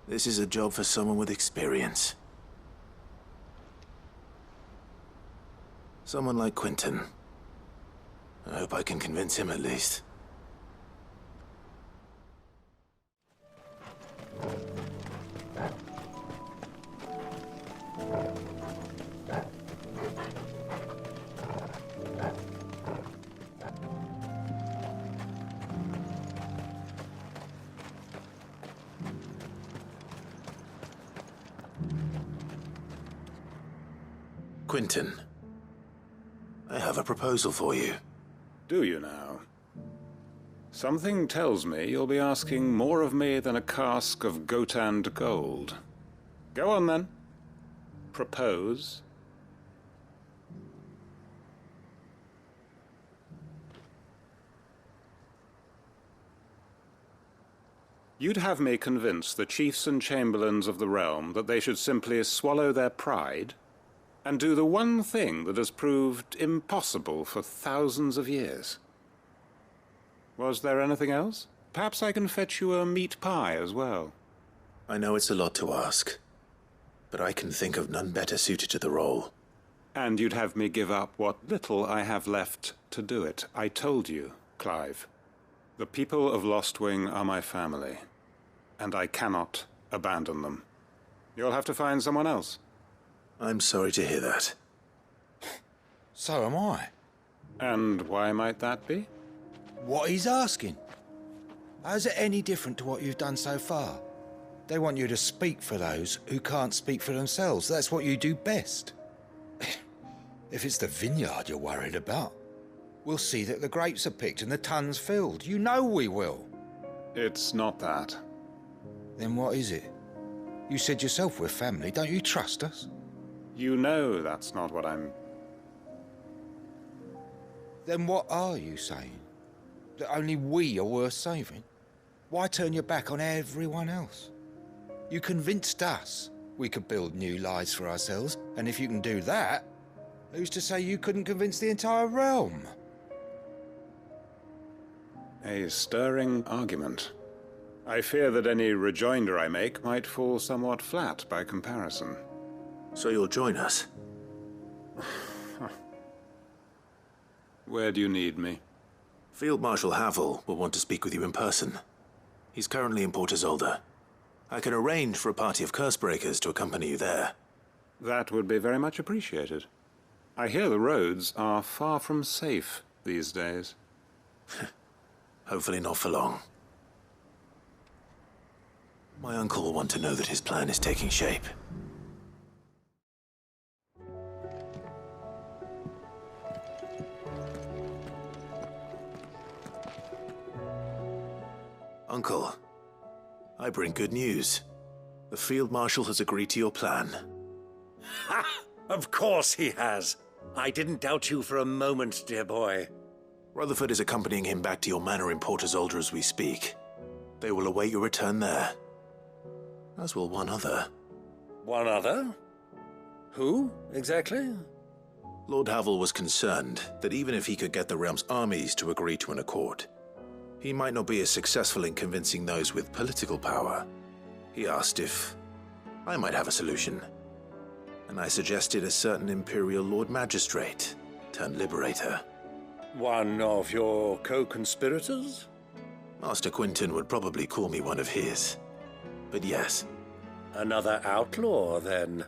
This is a job for someone with experience. Someone like Quentin. I hope I can convince him at least. Quentin, I have a proposal for you. Do you now? Something tells me you'll be asking more of me than a cask of Gotand gold. Go on then. Propose. You'd have me convince the chiefs and chamberlains of the realm that they should simply swallow their pride and do the one thing that has proved impossible for thousands of years. Was there anything else? Perhaps I can fetch you a meat pie as well. I know it's a lot to ask, but I can think of none better suited to the role. And you'd have me give up what little I have left to do it. I told you, Clive. The people of Lostwing are my family, and I cannot abandon them. You'll have to find someone else. I'm sorry to hear that. So am I. And why might that be? What he's asking. How's it any different to what you've done so far? They want you to speak for those who can't speak for themselves. That's what you do best. If it's the vineyard you're worried about, We'll see that the grapes are picked and the tons filled. You know we will. It's not that. Then what is it? You said yourself we're family. Don't you trust us? You know that's not what I'm... Then what are you saying? That only we are worth saving? Why turn your back on everyone else? You convinced us we could build new lives for ourselves, and if you can do that, who's to say you couldn't convince the entire realm? A stirring argument. I fear that any rejoinder I make might fall somewhat flat by comparison. So you'll join us? Where do you need me? Field Marshal Havel will want to speak with you in person. He's currently in Port Isolde. I can arrange for a party of Cursebreakers to accompany you there. That would be very much appreciated. I hear the roads are far from safe these days. Hopefully not for long. My uncle will want to know that his plan is taking shape. Uncle, I bring good news. The Field Marshal has agreed to your plan. Ha! Of course he has. I didn't doubt you for a moment, dear boy. Rutherford is accompanying him back to your manor in Port Isolde as we speak. They will await your return there. As will one other. One other? Who, exactly? Lord Havel was concerned that even if he could get the realm's armies to agree to an accord, he might not be as successful in convincing those with political power. He asked if I might have a solution, and I suggested a certain Imperial Lord Magistrate turned Liberator. One of your co-conspirators? Master Quinton would probably call me one of his, but yes. Another outlaw, then.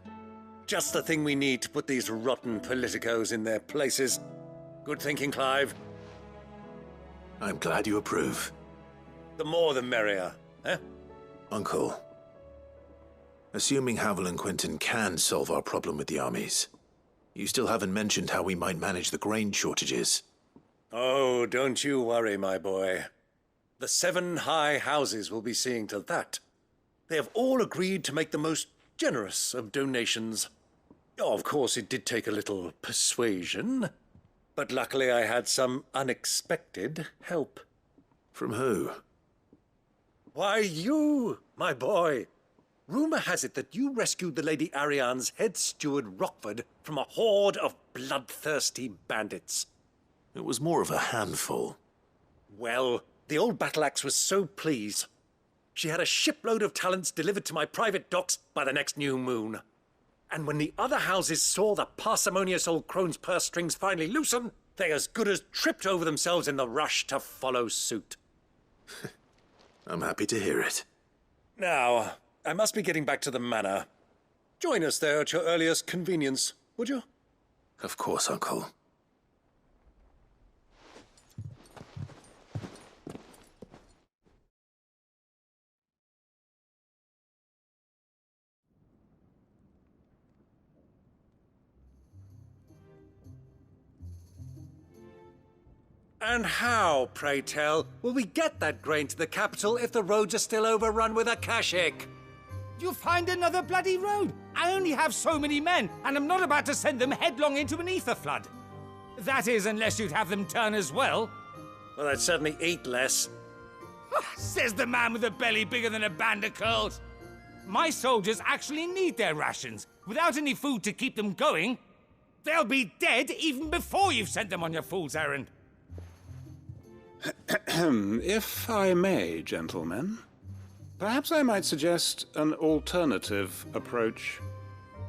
Just the thing we need to put these rotten politicos in their places. Good thinking, Clive. I'm glad you approve. The more the merrier, eh? Uncle, assuming Havel and Quinton can solve our problem with the armies, you still haven't mentioned how we might manage the grain shortages. Oh, don't you worry, my boy. The 7 high houses will be seeing to that. They have all agreed to make the most generous of donations. Oh, of course, it did take a little persuasion. But luckily I had some unexpected help. From who? Why, you, my boy. Rumor has it that you rescued the Lady Ariane's head steward Rockford from a horde of bloodthirsty bandits. It was more of a handful. Well, the old battle-axe was so pleased. She had a shipload of talents delivered to my private docks by the next new moon. And when the other houses saw the parsimonious old crone's purse strings finally loosen, they as good as tripped over themselves in the rush to follow suit. I'm happy to hear it. Now, I must be getting back to the manor. Join us there at your earliest convenience, would you? Of course, Uncle. And how, pray tell, will we get that grain to the capital if the roads are still overrun with akashic? You find another bloody road. I only have so many men, and I'm not about to send them headlong into an ether flood. That is, unless you'd have them turn as well. Well, I'd certainly eat less. Says the man with a belly bigger than a band of curls. My soldiers actually need their rations. Without any food to keep them going, they'll be dead even before you've sent them on your fool's errand. If I may, gentlemen, perhaps I might suggest an alternative approach.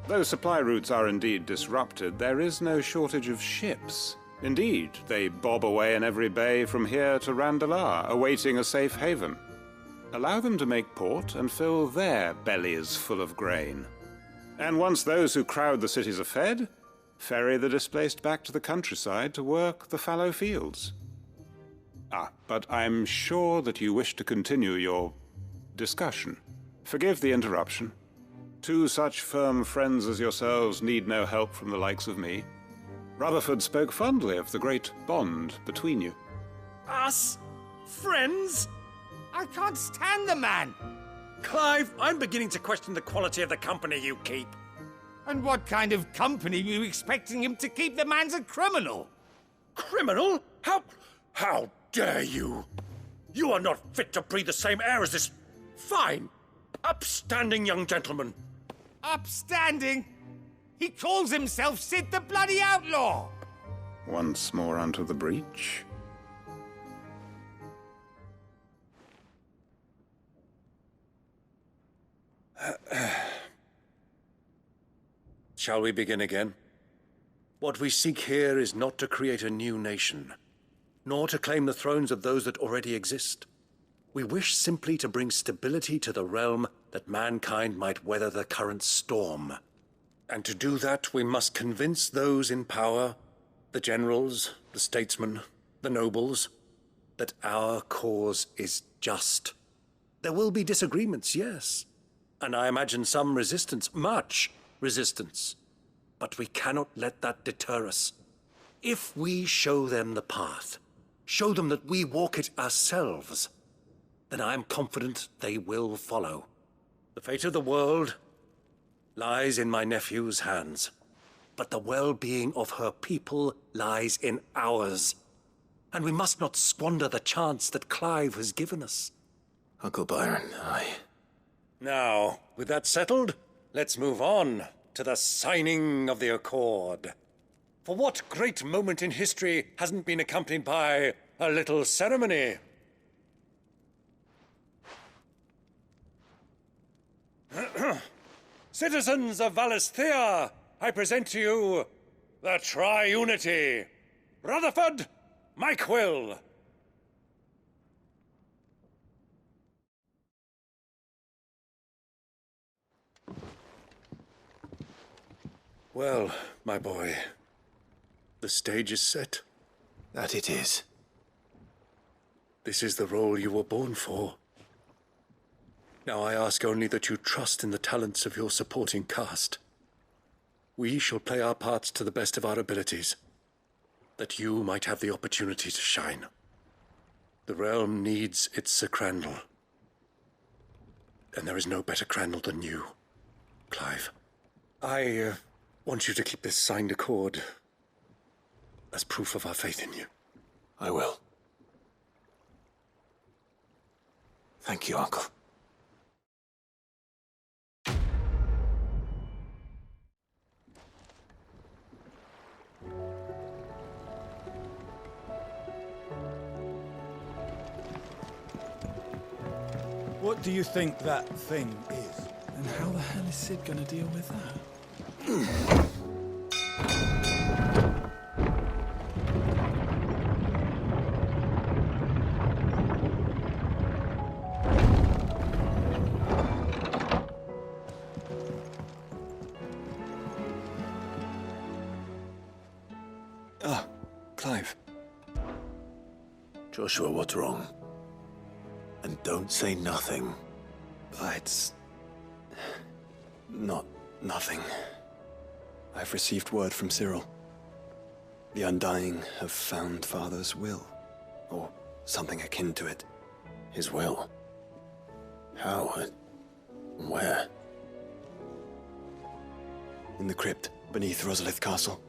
Though supply routes are indeed disrupted, there is no shortage of ships. Indeed, they bob away in every bay from here to Randalar, awaiting a safe haven. Allow them to make port and fill their bellies full of grain. And once those who crowd the cities are fed, ferry the displaced back to the countryside to work the fallow fields. But I'm sure that you wish to continue your discussion. Forgive the interruption. 2 such firm friends as yourselves need no help from the likes of me. Rutherford spoke fondly of the great bond between you. Us? Friends? I can't stand the man! Clive, I'm beginning to question the quality of the company you keep. And what kind of company are you expecting him to keep? The man's a criminal! Criminal? How dare you? You are not fit to breathe the same air as this fine, upstanding young gentleman. Upstanding? He calls himself Sid the Bloody Outlaw! Once more onto the breach. Shall we begin again? What we seek here is not to create a new nation, nor to claim the thrones of those that already exist. We wish simply to bring stability to the realm that mankind might weather the current storm. And to do that, we must convince those in power, the generals, the statesmen, the nobles, that our cause is just. There will be disagreements, yes, and I imagine some resistance, much resistance. But we cannot let that deter us. If we show them the path, show them that we walk it ourselves, then I am confident they will follow. The fate of the world lies in my nephew's hands, but the well-being of her people lies in ours. And we must not squander the chance that Clive has given us. Uncle Byron, Now, with that settled, let's move on to the signing of the Accord. For what great moment in history hasn't been accompanied by a little ceremony? Citizens of Valisthea, I present to you the Triunity. Rutherford, Mike Will. Well, my boy, the stage is set. That it is. This is the role you were born for. Now I ask only that you trust in the talents of your supporting cast. We shall play our parts to the best of our abilities, that you might have the opportunity to shine. The realm needs its Sir Crandall. And there is no better Crandall than you, Clive. I want you to keep this signed accord as proof of our faith in you. I will. Thank you, Uncle. What do you think that thing is? And how the hell is Sid gonna deal with that? Ah, Clive. Joshua, what's wrong? And don't say nothing. It's not nothing. I've received word from Cyril. The Undying have found Father's will, or something akin to it. His will? How and where? In the crypt beneath Rosalith Castle.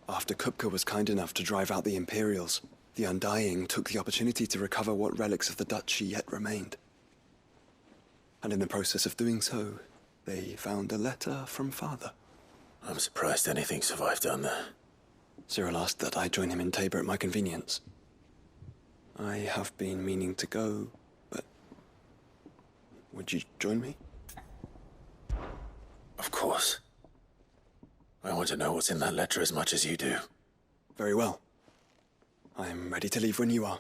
After Kupka was kind enough to drive out the Imperials, the Undying took the opportunity to recover what relics of the Duchy yet remained. And in the process of doing so, they found a letter from Father. I'm surprised anything survived down there. Cyril asked that I join him in Tabor at my convenience. I have been meaning to go, but would you join me? Of course. I want to know what's in that letter as much as you do. Very well. I'm ready to leave when you are.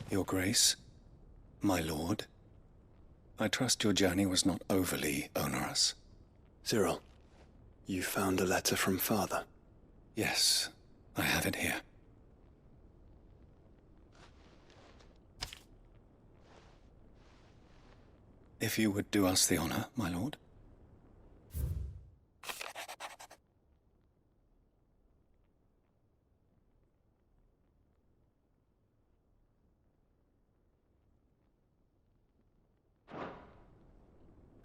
Your Grace, my lord. I trust your journey was not overly onerous. Cyril, you found a letter from Father? Yes, I have it here. If you would do us the honor, my lord.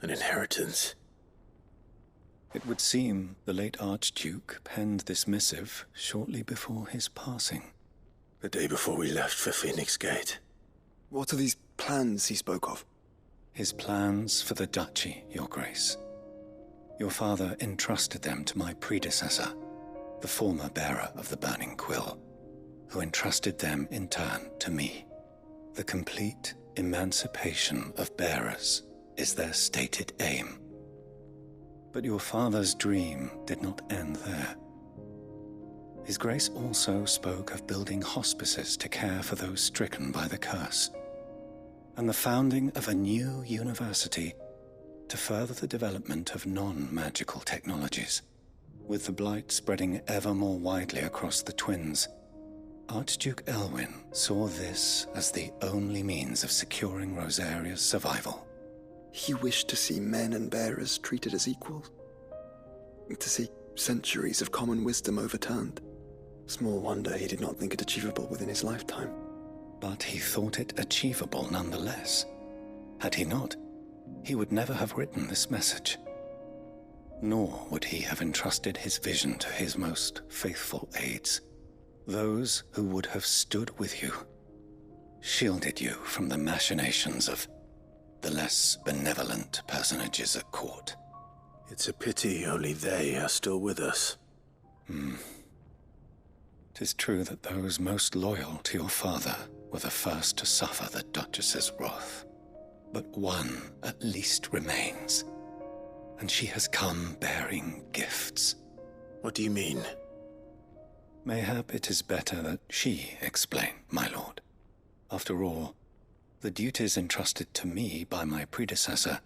An inheritance. It would seem the late Archduke penned this missive shortly before his passing. The day before we left for Phoenix Gate. What are these plans he spoke of? His plans for the duchy, Your Grace. Your father entrusted them to my predecessor, the former bearer of the Burning Quill, who entrusted them in turn to me. The complete emancipation of bearers is their stated aim. But your father's dream did not end there. His Grace also spoke of building hospices to care for those stricken by the curse, and the founding of a new university to further the development of non-magical technologies. With the blight spreading ever more widely across the twins, Archduke Elwyn saw this as the only means of securing Rosaria's survival. He wished to see men and bearers treated as equals. To see centuries of common wisdom overturned. Small wonder he did not think it achievable within his lifetime. But he thought it achievable nonetheless. Had he not, he would never have written this message. Nor would he have entrusted his vision to his most faithful aides, those who would have stood with you, shielded you from the machinations of the less benevolent personages at court. It's a pity only they are still with us. 'Tis true that those most loyal to your father were the first to suffer the Duchess's wrath. But one at least remains, and she has come bearing gifts. What do you mean? Mayhap it is better that she explain, my lord. After all, the duties entrusted to me by my predecessor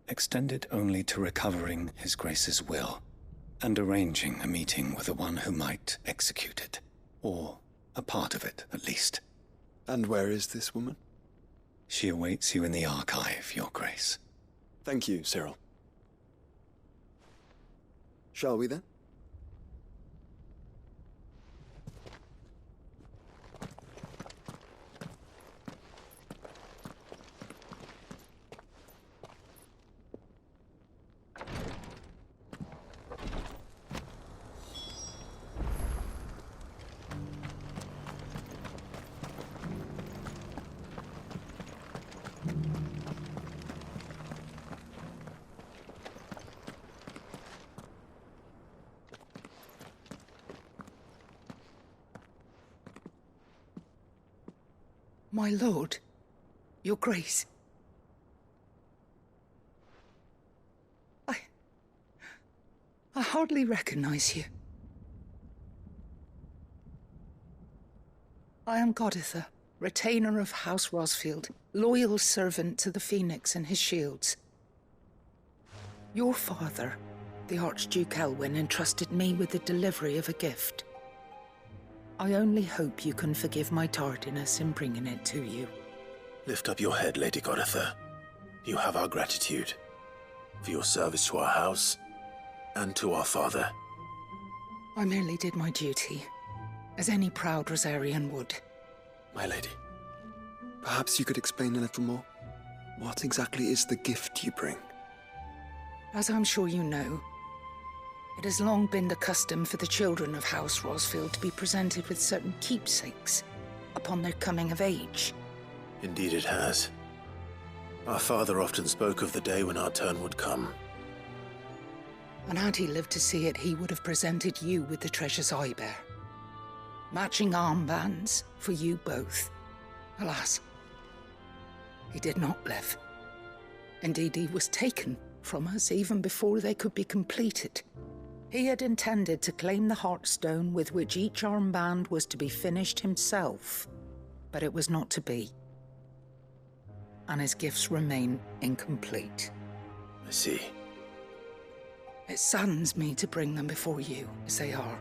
extended only to recovering His Grace's will and arranging a meeting with the one who might execute it, or a part of it at least. And where is this woman? She awaits you in the archive, Your Grace. Thank you, Cyril. Shall we then? My lord, Your Grace. I hardly recognize you. I am Goditha, retainer of House Rosfield, loyal servant to the Phoenix and his shields. Your father, the Archduke Elwyn, entrusted me with the delivery of a gift. I only hope you can forgive my tardiness in bringing it to you. Lift up your head, Lady Goditha. You have our gratitude for your service to our house and to our father. I merely did my duty, as any proud Rosarian would. My lady, perhaps you could explain a little more? What exactly is the gift you bring? As I'm sure you know, it has long been the custom for the children of House Rosfield to be presented with certain keepsakes upon their coming of age. Indeed it has. Our father often spoke of the day when our turn would come. And had he lived to see it, he would have presented you with the treasures I bear. Matching armbands for you both. Alas, he did not live. Indeed, he was taken from us even before they could be completed. He had intended to claim the Heartstone with which each armband was to be finished himself, but it was not to be. and his gifts remain incomplete. I see. It saddens me to bring them before you, as they are.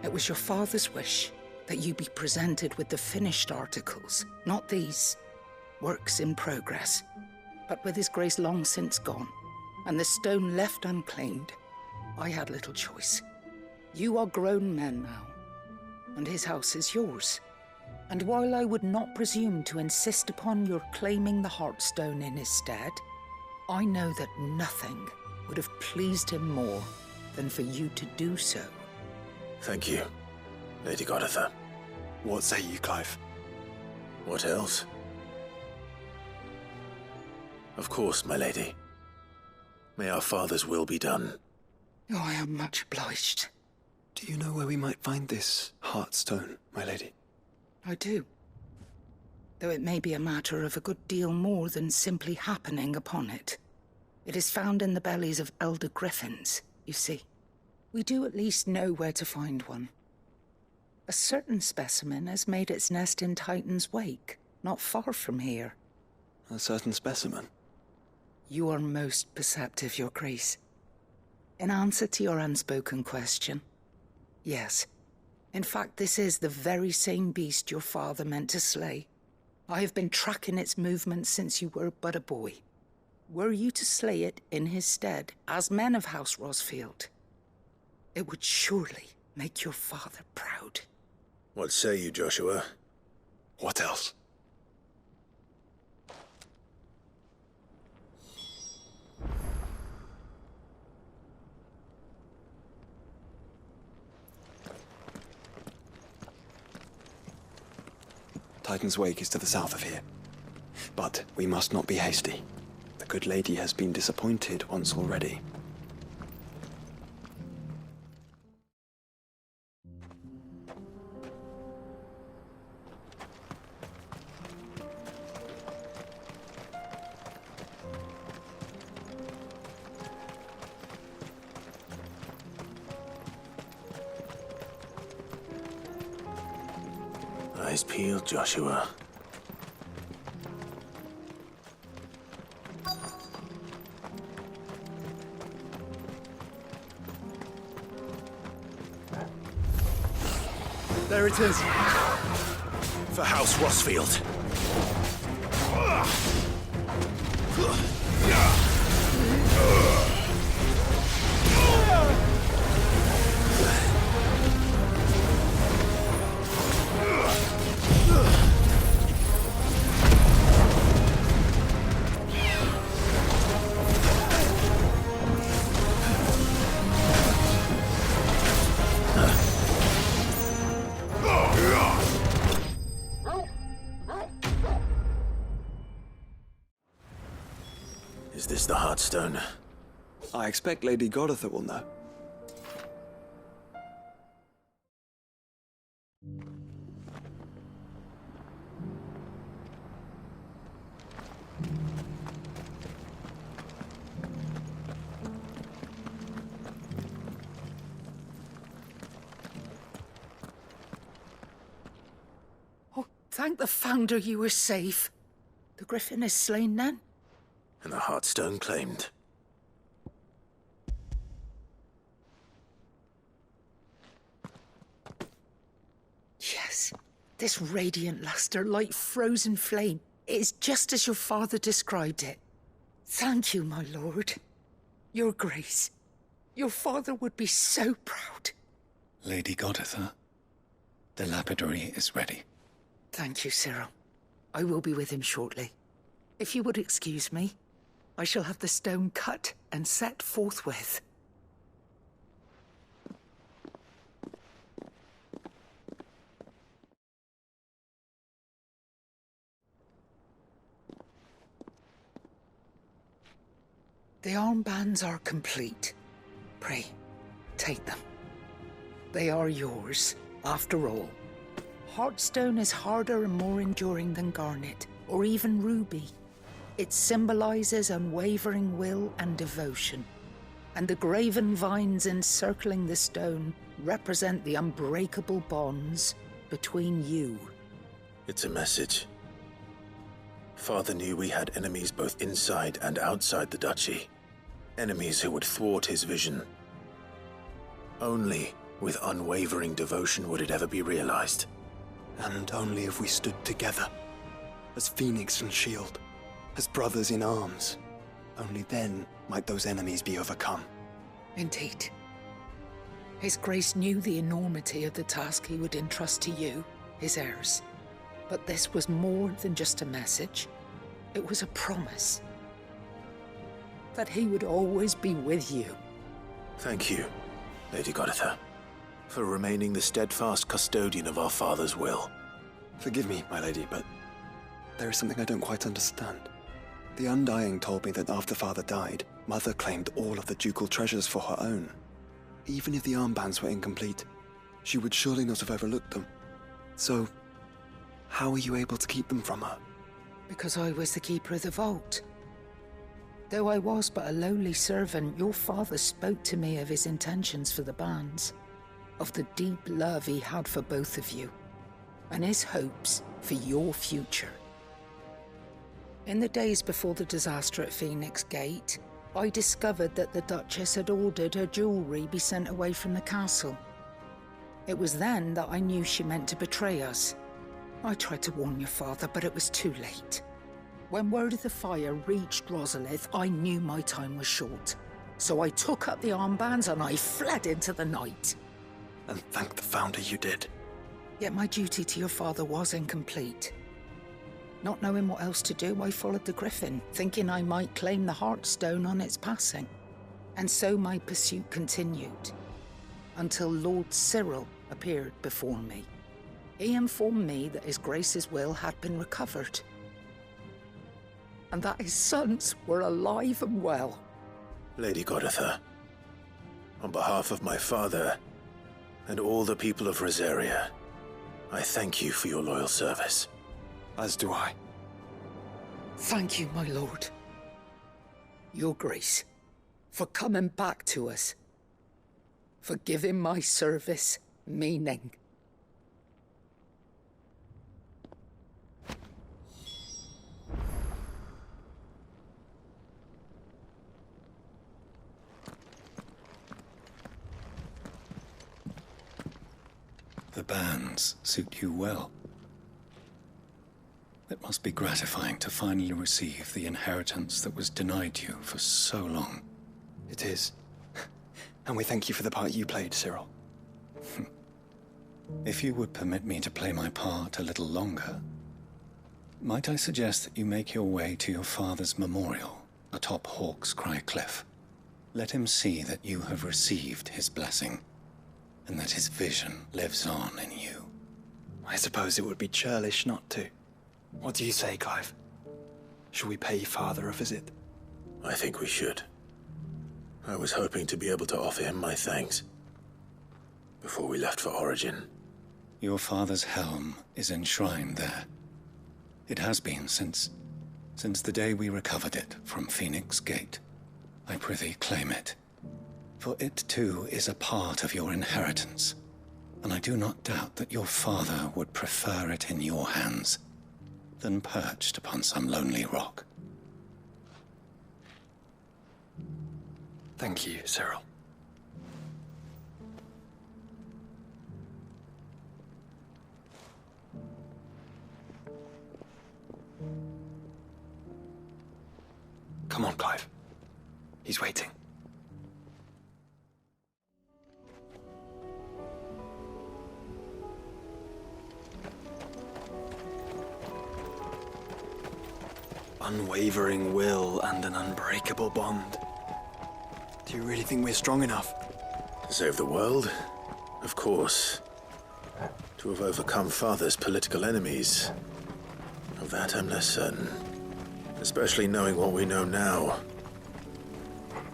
It was your father's wish that you be presented with the finished articles, not these works in progress. But with his grace long since gone, and the stone left unclaimed, I had little choice. You are grown men now, and his house is yours. And while I would not presume to insist upon your claiming the Heartstone in his stead, I know that nothing would have pleased him more than for you to do so. Thank you, Lady Goditha. What say you, Clive? What else? Of course, my lady. May our father's will be done. Oh, I am much obliged. Do you know where we might find this Heartstone, my lady? I do. Though it may be a matter of a good deal more than simply happening upon it. It is found in the bellies of elder griffins, you see. We do at least know where to find one. A certain specimen has made its nest in Titan's Wake, not far from here. A certain specimen? You are most perceptive, Your Grace. In answer to your unspoken question, yes. In fact, this is the very same beast your father meant to slay. I have been tracking its movements since you were but a boy. Were you to slay it in his stead, as men of House Rosfield, it would surely make your father proud. What say you, Joshua? What else? Titan's Wake is to the south of here. But we must not be hasty. The good lady has been disappointed once already. Eyes peeled, Joshua. There it is. For House Rosfield. Is this the Heartstone? I expect Lady Goditha will know. Oh, thank the Founder you were safe. The Griffin is slain then? And the Heartstone claimed. Yes. This radiant luster, like frozen flame, it is just as your father described it. Thank you, my lord. Your Grace. Your father would be so proud. Lady Goditha, the lapidary is ready. Thank you, Cyril. I will be with him shortly. If you would excuse me, I shall have the stone cut and set forthwith. The armbands are complete. Pray, take them. They are yours, after all. Heartstone is harder and more enduring than garnet, or even ruby. It symbolizes unwavering will and devotion, and the graven vines encircling the stone represent the unbreakable bonds between you. It's a message. Father knew we had enemies both inside and outside the duchy. Enemies who would thwart his vision. Only with unwavering devotion would it ever be realized. And only if we stood together, as Phoenix and Shield, as brothers in arms. Only then might those enemies be overcome. Indeed. His Grace knew the enormity of the task he would entrust to you, his heirs. But this was more than just a message. It was a promise. That he would always be with you. Thank you, Lady Goditha, for remaining the steadfast custodian of our father's will. Forgive me, my lady, but there is something I don't quite understand. The Undying told me that after Father died, Mother claimed all of the ducal treasures for her own. Even if the armbands were incomplete, she would surely not have overlooked them. So, how were you able to keep them from her? Because I was the keeper of the vault. Though I was but a lowly servant, your father spoke to me of his intentions for the bands, of the deep love he had for both of you, and his hopes for your future. In the days before the disaster at Phoenix Gate, I discovered that the Duchess had ordered her jewelry be sent away from the castle. It was then that I knew she meant to betray us. I tried to warn your father, but it was too late. When word of the fire reached Rosalith, I knew my time was short. So I took up the armbands and I fled into the night. And thank the Founder you did. Yet my duty to your father was incomplete. Not knowing what else to do, I followed the Griffin, thinking I might claim the Heartstone on its passing. And so my pursuit continued, until Lord Cyril appeared before me. He informed me that His Grace's will had been recovered, and that his sons were alive and well. Lady Goditha, on behalf of my father and all the people of Rosaria, I thank you for your loyal service. As do I. Thank you, my lord. Your Grace, for coming back to us, for giving my service meaning. The bands suit you well. It must be gratifying to finally receive the inheritance that was denied you for so long. It is. And we thank you for the part you played, Cyril. If you would permit me to play my part a little longer, might I suggest that you make your way to your father's memorial atop Hawk's Cry Cliff? Let him see that you have received his blessing, and that his vision lives on in you. I suppose it would be churlish not to. What do you say, Clive? Should we pay Father a visit? I think we should. I was hoping to be able to offer him my thanks before we left for Origin. Your father's helm is enshrined there. It has been since the day we recovered it from Phoenix Gate. I prithee claim it, for it too is a part of your inheritance, and I do not doubt that your father would prefer it in your hands than perched upon some lonely rock. Thank you, Cyril. Come on, Clive. He's waiting. Unwavering will and an unbreakable bond. Do you really think we're strong enough? To save the world? Of course. To have overcome Father's political enemies? Of that I'm less certain. Especially knowing what we know now.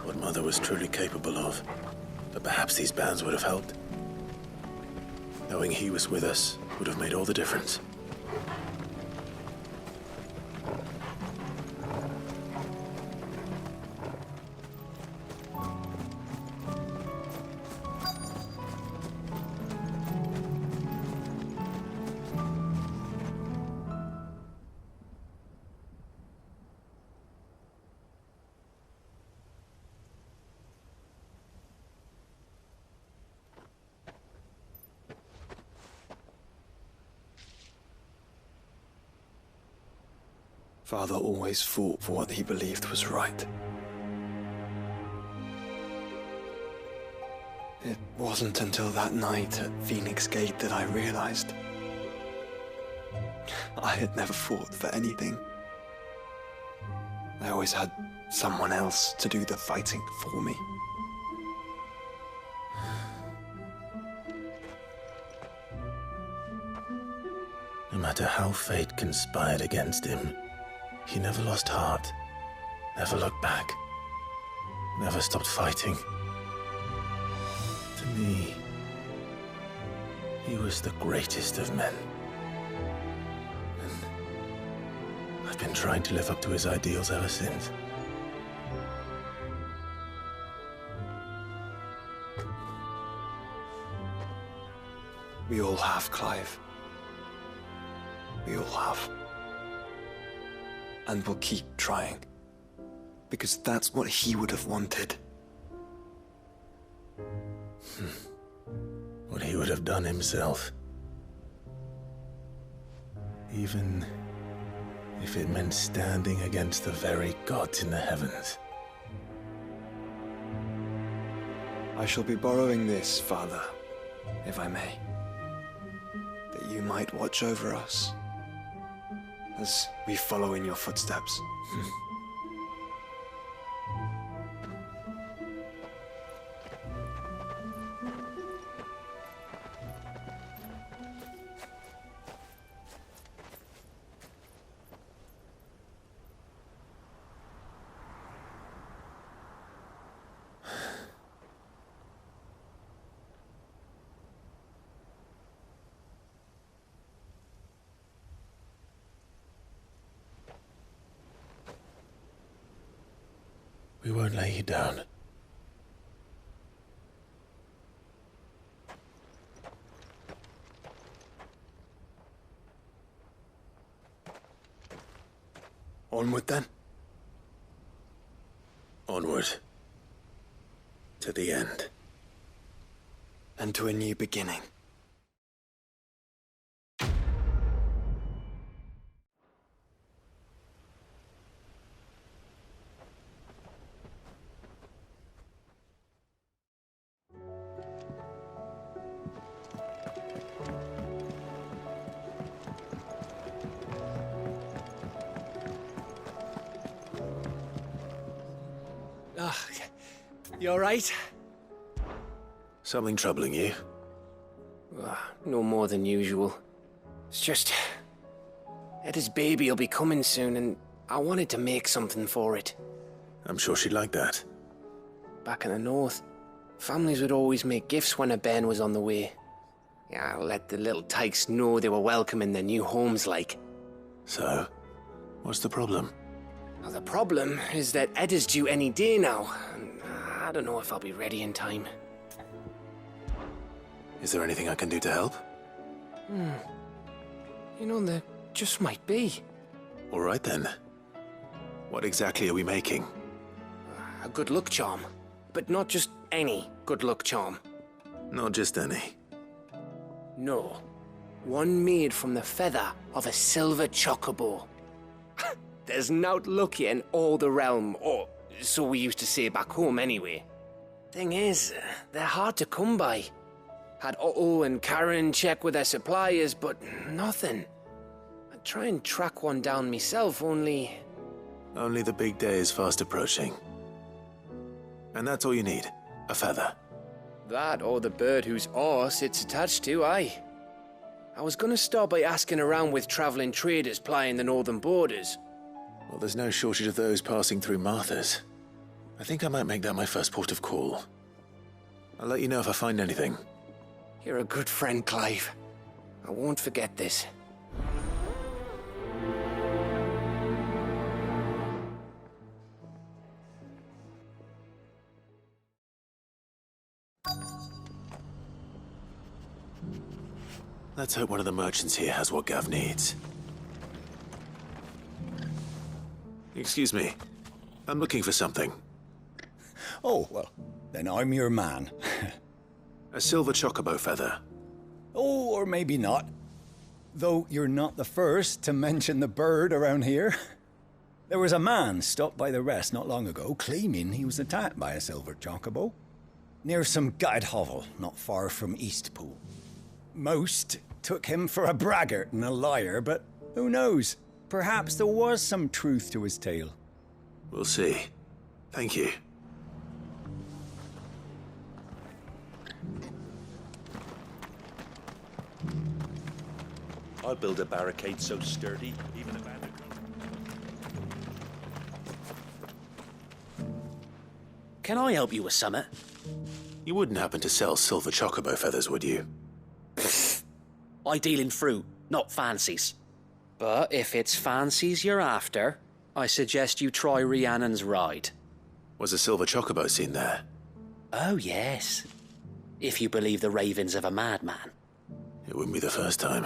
What Mother was truly capable of. But perhaps these bands would have helped. Knowing he was with us would have made all the difference. Father always fought for what he believed was right. It wasn't until that night at Phoenix Gate that I realized I had never fought for anything. I always had someone else to do the fighting for me. No matter how fate conspired against him, he never lost heart, never looked back, never stopped fighting. To me, he was the greatest of men. And I've been trying to live up to his ideals ever since. We all have, Clive. We all have. And we'll keep trying. Because that's what he would have wanted. What he would have done himself. Even if it meant standing against the very gods in the heavens. I shall be borrowing this, Father, if I may. That you might watch over us as we follow in your footsteps. We won't lay you down. Onward then. Onward. To the end. And to a new beginning. You alright? Something troubling you? No more than usual. It's just... Eda's baby will be coming soon, and I wanted to make something for it. I'm sure she'd like that. Back in the north, families would always make gifts when a bairn was on the way. Yeah, let the little tykes know they were welcome in their new homes, like. So, what's the problem? Well, the problem is that Eda's due any day now, and I don't know if I'll be ready in time. Is there anything I can do to help? You know, there just might be. All right then. What exactly are we making? A good luck charm. But not just any good luck charm. Not just any. No. One made from the feather of a silver chocobo. There's naught luckier in all the realm, or so we used to say back home anyway. Thing is, they're hard to come by. Had Otto and Karen check with their suppliers, but nothing. I'd try and track one down myself, only... Only the big day is fast approaching. And that's all you need, a feather. That or the bird whose horse it's attached to, aye. I was gonna start by asking around with traveling traders plying the northern borders. Well, there's no shortage of those passing through Martha's. I think I might make that my first port of call. I'll let you know if I find anything. You're a good friend, Clive. I won't forget this. Let's hope one of the merchants here has what Gav needs. Excuse me. I'm looking for something. Oh, well, then I'm your man. A silver chocobo feather. Oh, or maybe not. Though you're not the first to mention the bird around here. There was a man stopped by the rest not long ago claiming he was attacked by a silver chocobo near some gutted hovel not far from Eastpool. Most took him for a braggart and a liar, but who knows? Perhaps there was some truth to his tale. We'll see. Thank you. I'll build a barricade so sturdy, even a man. Can I help you with summit? You wouldn't happen to sell silver chocobo feathers, would you? I deal in fruit, not fancies. But if it's fancies you're after, I suggest you try Rhiannon's ride. Was a silver chocobo seen there? Oh, yes. If you believe the ravings of a madman. It wouldn't be the first time.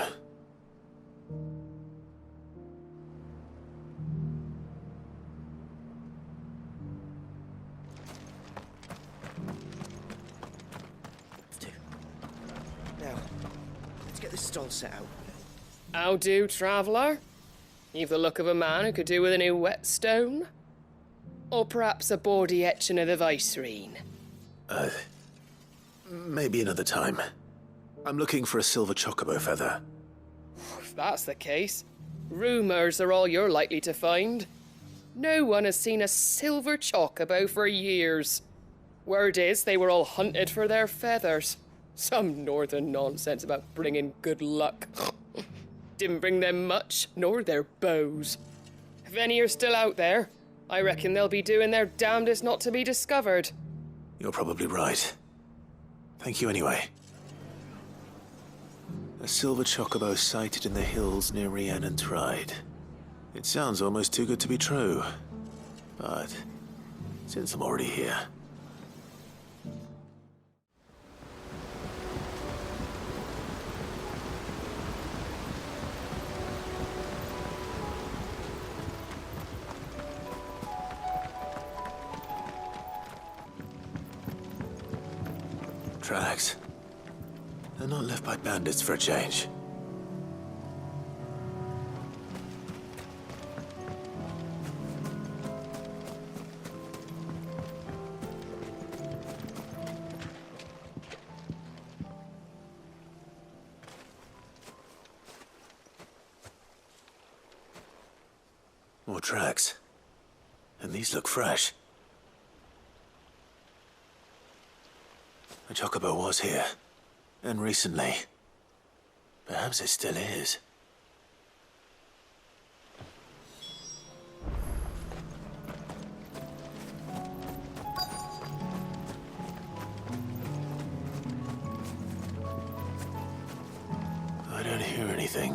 Now, let's get this stall set out. How do, traveller? You've the look of a man who could do with a new whetstone? Or perhaps a bawdy etching of the Vicerine? Maybe another time. I'm looking for a silver chocobo feather. If that's the case, rumours are all you're likely to find. No one has seen a silver chocobo for years. Word is they were all hunted for their feathers. Some northern nonsense about bringing good luck. Didn't bring them much, nor their bows. If any are still out there, I reckon they'll be doing their damnedest not to be discovered. You're probably right. Thank you anyway. A silver chocobo sighted in the hills near Rhiannon's Ride. It sounds almost too good to be true. But since I'm already here... Tracks. They're not left by bandits for a change. More tracks. And these look fresh. A chocobo was here. And recently. Perhaps it still is. I don't hear anything.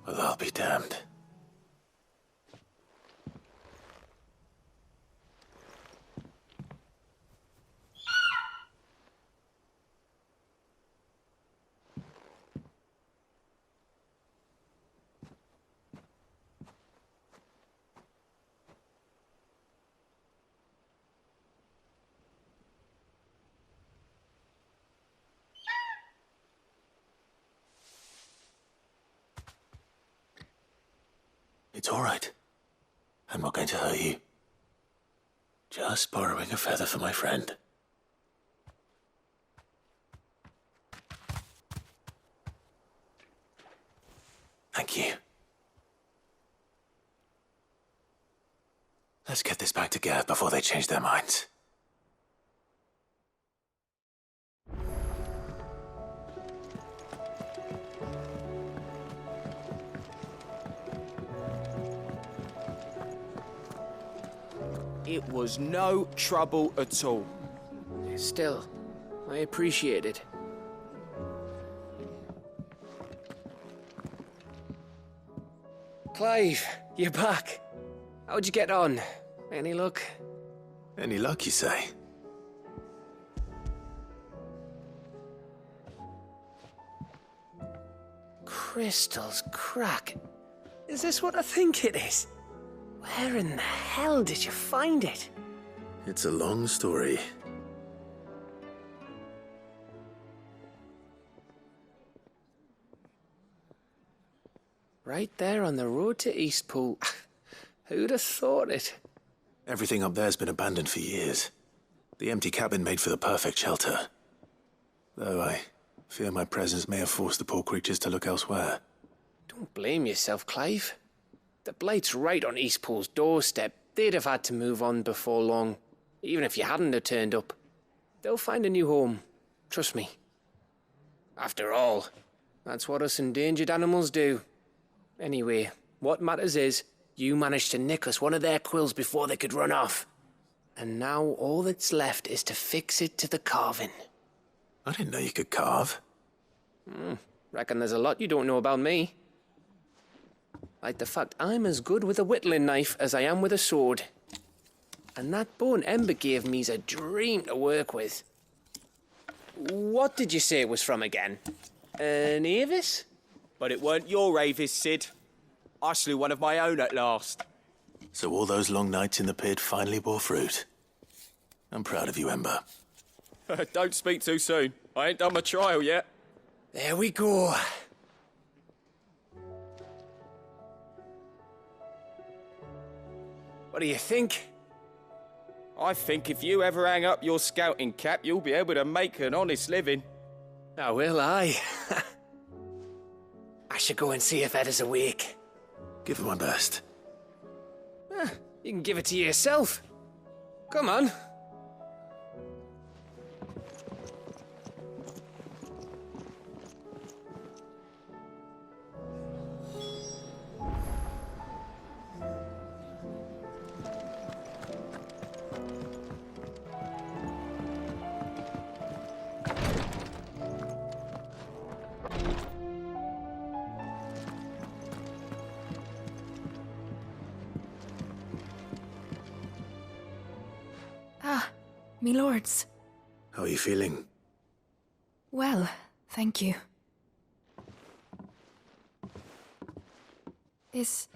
Well, I'll be damned. It's all right. I'm not going to hurt you. Just borrowing a feather for my friend. Thank you. Let's get this back to Gav before they change their minds. It was no trouble at all. Still, I appreciate it. Clive, you're back. How'd you get on? Any luck? Any luck, you say? Crystal's crack. Is this what I think it is? Where in the hell did you find it? It's a long story. Right there on the road to Eastpool. Who'd have thought it? Everything up there's been abandoned for years. The empty cabin made for the perfect shelter. Though I fear my presence may have forced the poor creatures to look elsewhere. Don't blame yourself, Clive. The Blight's right on Eastpool's doorstep. They'd have had to move on before long, even if you hadn't have turned up. They'll find a new home. Trust me. After all, that's what us endangered animals do. Anyway, what matters is, you managed to nick us one of their quills before they could run off. And now all that's left is to fix it to the carving. I didn't know you could carve. Reckon there's a lot you don't know about me. Like the fact I'm as good with a whittling knife as I am with a sword. And that bone Ember gave me's a dream to work with. What did you say it was from again? An Avis? But it weren't your Avis, Sid. I slew one of my own at last. So all those long nights in the pit finally bore fruit. I'm proud of you, Ember. Don't speak too soon. I ain't done my trial yet. There we go. What do you think? I think if you ever hang up your scouting cap, you'll be able to make an honest living. Oh, will I? I should go and see if Ed is awake. Give it my best. You can give it to yourself. Come on. Me lords. How are you feeling? Well, thank you. Is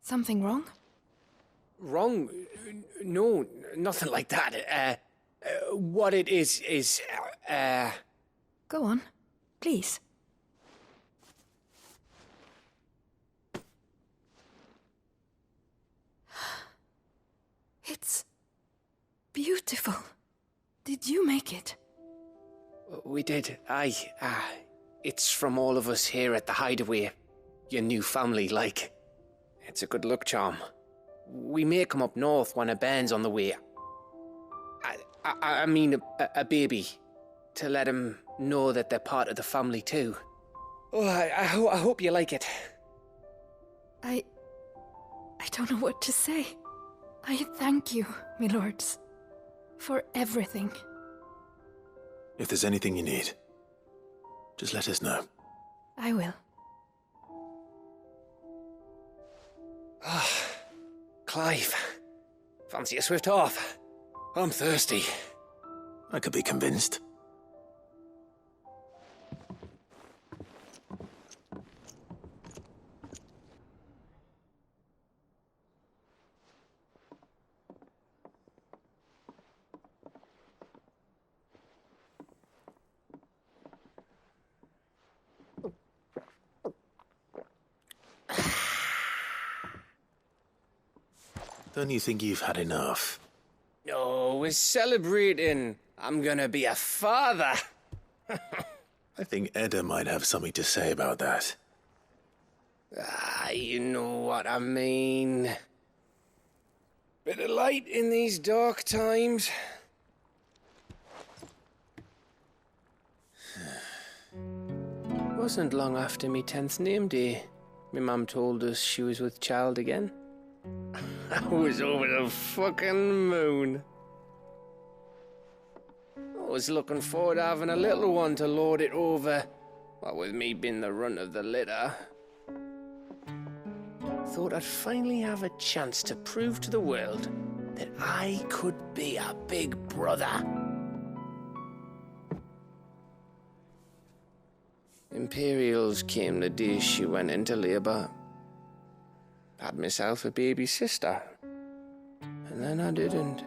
something wrong? Wrong? No, nothing like that. What it is... Go on, please. It's beautiful. Did you make it? We did. It's from all of us here at the Hideaway. Your new family, like. It's a good luck charm. We may come up north when a band's on the way. I mean a baby. To let them know that they're part of the family too. Oh, I hope you like it. I don't know what to say. I thank you, my lords, for everything. If there's anything you need, just let us know. I will. Clive, fancy a swift off? I'm thirsty. I could be convinced. Don't you think you've had enough? No, we're celebrating. I'm gonna be a father. I think Edda might have something to say about that. You know what I mean. Bit of light in these dark times. Wasn't long after me 10th name day. My mum told us she was with child again. I was over the fucking moon. I was looking forward to having a little one to lord it over, what with me being the runt of the litter. Thought I'd finally have a chance to prove to the world that I could be a big brother. Imperials came the day she went into labour. Had myself a baby sister. And then I didn't.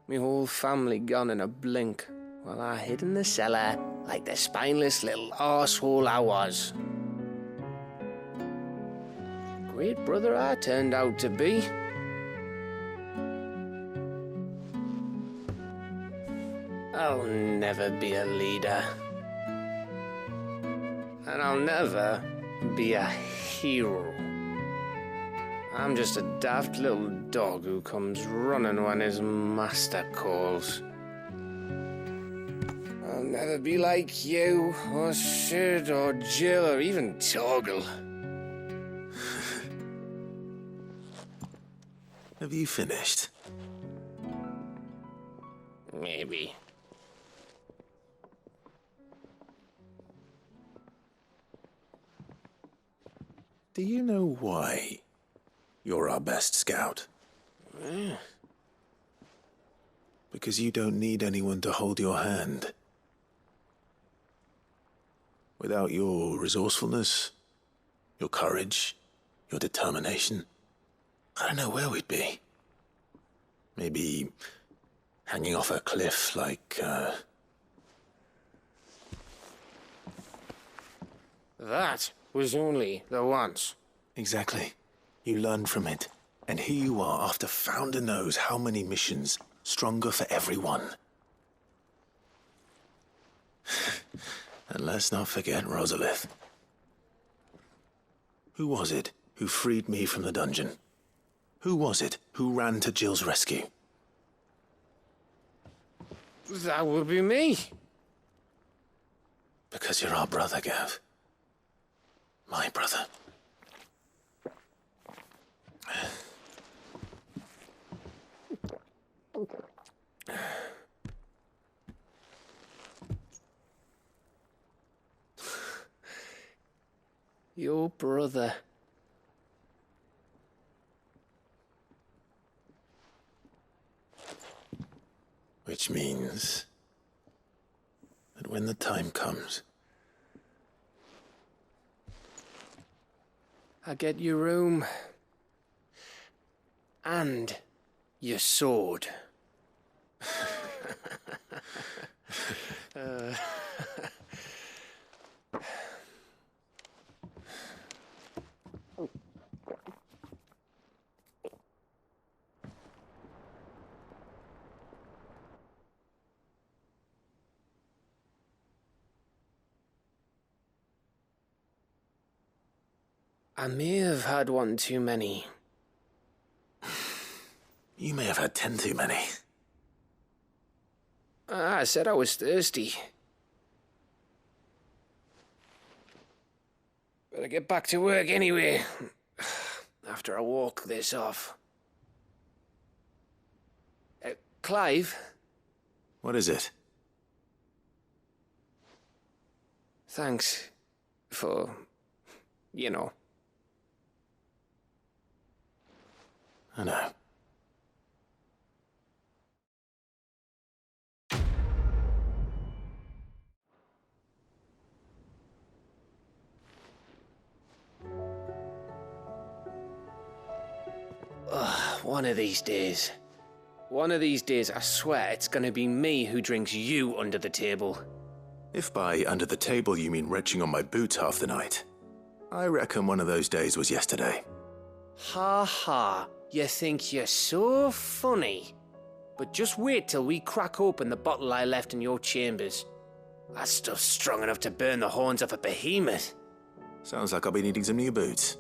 Me whole family gone in a blink, while I hid in the cellar like the spineless little arsehole I was. Great brother I turned out to be. I'll never be a leader. And I'll never be a hero. I'm just a daft little dog who comes running when his master calls. I'll never be like you, or Sid, or Jill, or even Torgal. Have you finished? Maybe. Do you know why you're our best scout? Because you don't need anyone to hold your hand. Without your resourcefulness, your courage, your determination, I don't know where we'd be. Maybe hanging off a cliff like, That was only the once. Exactly. You learned from it. And here you are after Founder knows how many missions, stronger for everyone. And let's not forget Rosalith. Who was it who freed me from the dungeon? Who was it who ran to Jill's rescue? That would be me. Because you're our brother, Gav. My brother. Your brother. Which means that when the time comes, I get your room. And your sword. I may have had one too many. you may have had 10 too many. I said I was thirsty. Better get back to work anyway. After I walk this off. Clive? What is it? Thanks for, you know. I know. One of these days. One of these days, I swear, it's gonna be me who drinks you under the table. If by under the table you mean retching on my boots half the night, I reckon one of those days was yesterday. Ha ha, you think you're so funny. But just wait till we crack open the bottle I left in your chambers. That stuff's strong enough to burn the horns off a behemoth. Sounds like I'll be needing some new boots.